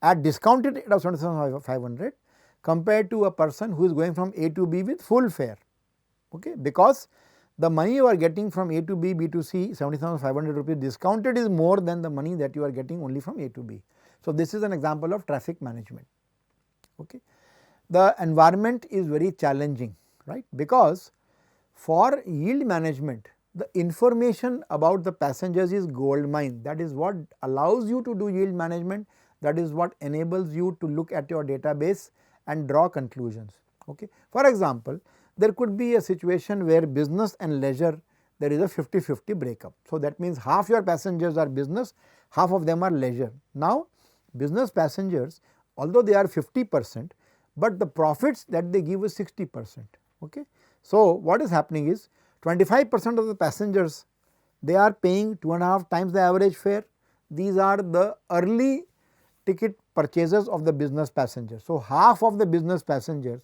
at discounted rate of 7,500 compared to a person who is going from A to B with full fare, okay, because the money you are getting from A to B, B to C 70,500 rupees discounted is more than the money that you are getting only from A to B. So, this is an example of traffic management. Okay. The environment is very challenging, right, because for yield management the information about the passengers is gold mine. That is what allows you to do yield management, that is what enables you to look at your database and draw conclusions. Okay. For example, there could be a situation where business and leisure there is a 50-50 breakup. So, that means half your passengers are business, half of them are leisure. Now, business passengers, although they are 50%, but the profits that they give is 60%. Okay. So, what is happening is 25% of the passengers, they are paying 2.5 times the average fare. These are the early ticket purchasers of the business passengers. So, half of the business passengers,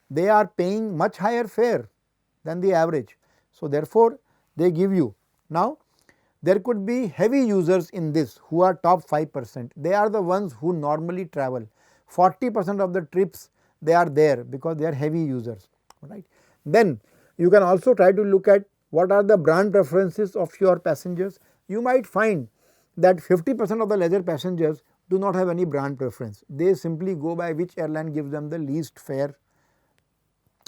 they are paying much higher fare than the average. So, therefore, they give you. Now, there could be heavy users in this who are top 5%. They are the ones who normally travel. 40% of the trips, they are there because they are heavy users, right. Then you can also try to look at what are the brand preferences of your passengers. You might find that 50% of the leisure passengers do not have any brand preference. They simply go by which airline gives them the least fare.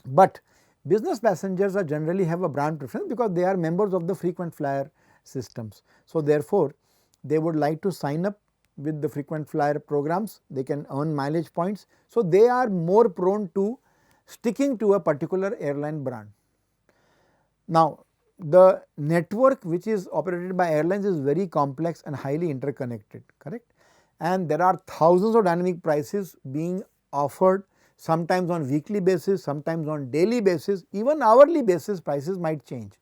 But business passengers are generally have a brand preference because they are members of the frequent flyer systems. So, therefore, they would like to sign up with the frequent flyer programs, they can earn mileage points. So, they are more prone to sticking to a particular airline brand. Now, the network which is operated by airlines is very complex and highly interconnected, correct, and there are thousands of dynamic prices being offered, sometimes on weekly basis, sometimes on daily basis, even hourly basis prices might change.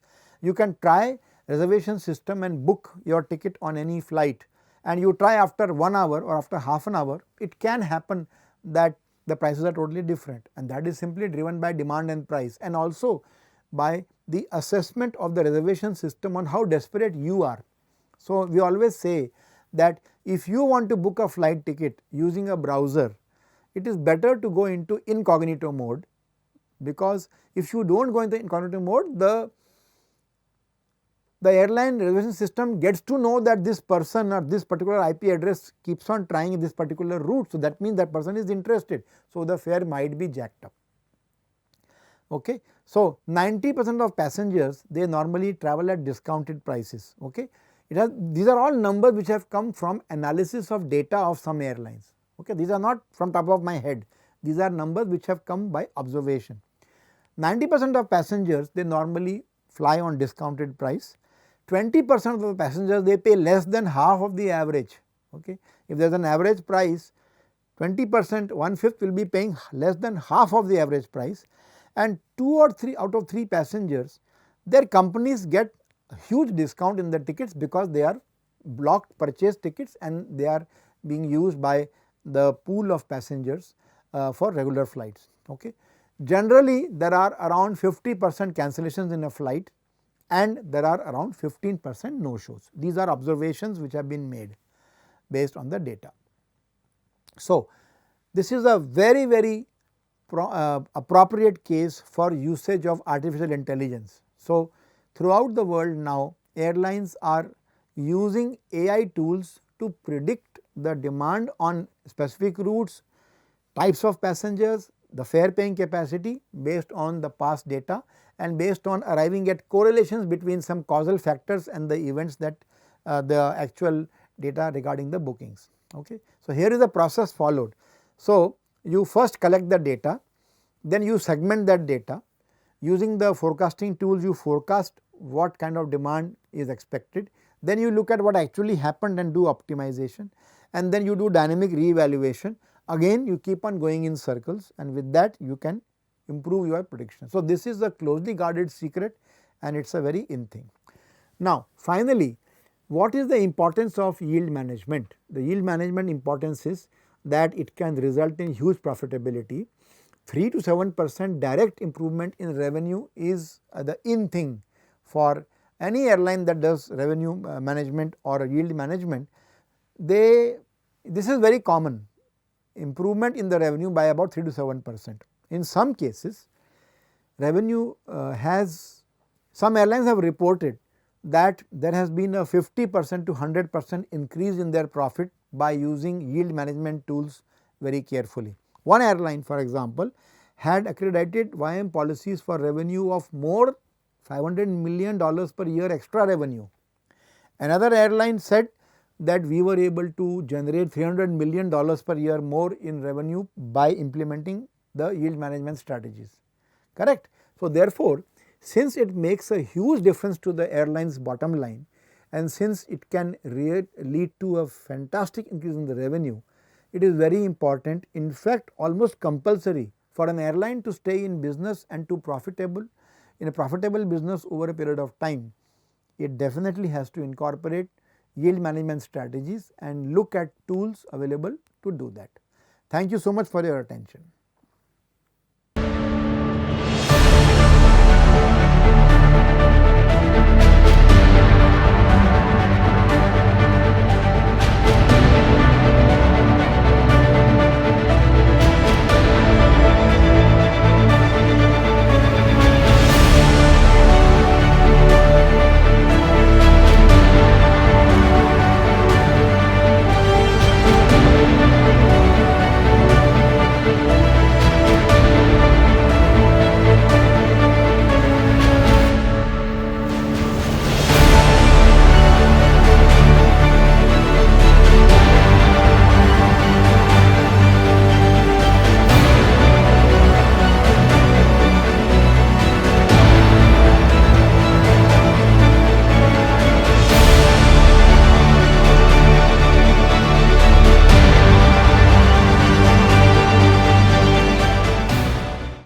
You can try reservation system and book your ticket on any flight, and you try after 1 hour or after half an hour, it can happen that the prices are totally different, and that is simply driven by demand and price, and also by the assessment of the reservation system on how desperate you are. So, we always say that if you want to book a flight ticket using a browser, it is better to go into incognito mode, because if you do not go into incognito mode, the airline reservation system gets to know that this person or this particular IP address keeps on trying this particular route. So, that means that person is interested. So, the fare might be jacked up. Okay. So, 90% of passengers, they normally travel at discounted prices. Okay. These are all numbers which have come from analysis of data of some airlines. Okay. These are not from top of my head, these are numbers which have come by observation. 90% of passengers, they normally fly on discounted price. 20% of the passengers, they pay less than half of the average. Okay. If there is an average price, 20%, 1/5 will be paying less than half of the average price, and 2 or 3 out of 3 passengers, their companies get a huge discount in the tickets because they are blocked purchase tickets and they are being used by the pool of passengers for regular flights. Okay. Generally, there are around 50% cancellations in a flight, and there are around 15% no-shows. These are observations which have been made based on the data. So, this is a very appropriate case for usage of artificial intelligence. So, throughout the world now, airlines are using AI tools to predict the demand on specific routes, types of passengers, the fare paying capacity based on the past data, and based on arriving at correlations between some causal factors and the events that the actual data regarding the bookings. Okay. So, here is the process followed. So, you first collect the data, then you segment that data. Using the forecasting tools, you forecast what kind of demand is expected, then you look at what actually happened and do optimization, and then you do dynamic re-evaluation. Again you keep on going in circles, and with that you can improve your prediction. So, this is a closely guarded secret and it is a very in thing. Now, finally, what is the importance of yield management? The yield management importance is that it can result in huge profitability. 3 to 7% direct improvement in revenue is the in thing for any airline that does revenue management or yield management. This is very common, improvement in the revenue by about 3 to 7%. In some cases, revenue some airlines have reported that there has been a 50% to 100% increase in their profit by using yield management tools very carefully. One airline, for example, had accredited YM policies for revenue of more $500 million per year extra revenue. Another airline said that we were able to generate $300 million per year more in revenue by implementing the yield management strategies, correct. So, therefore, since it makes a huge difference to the airline's bottom line, and since it can lead to a fantastic increase in the revenue, it is very important, in fact almost compulsory, for an airline to stay in business and to profitable. in a profitable business over a period of time, it definitely has to incorporate yield management strategies and look at tools available to do that. Thank you so much for your attention.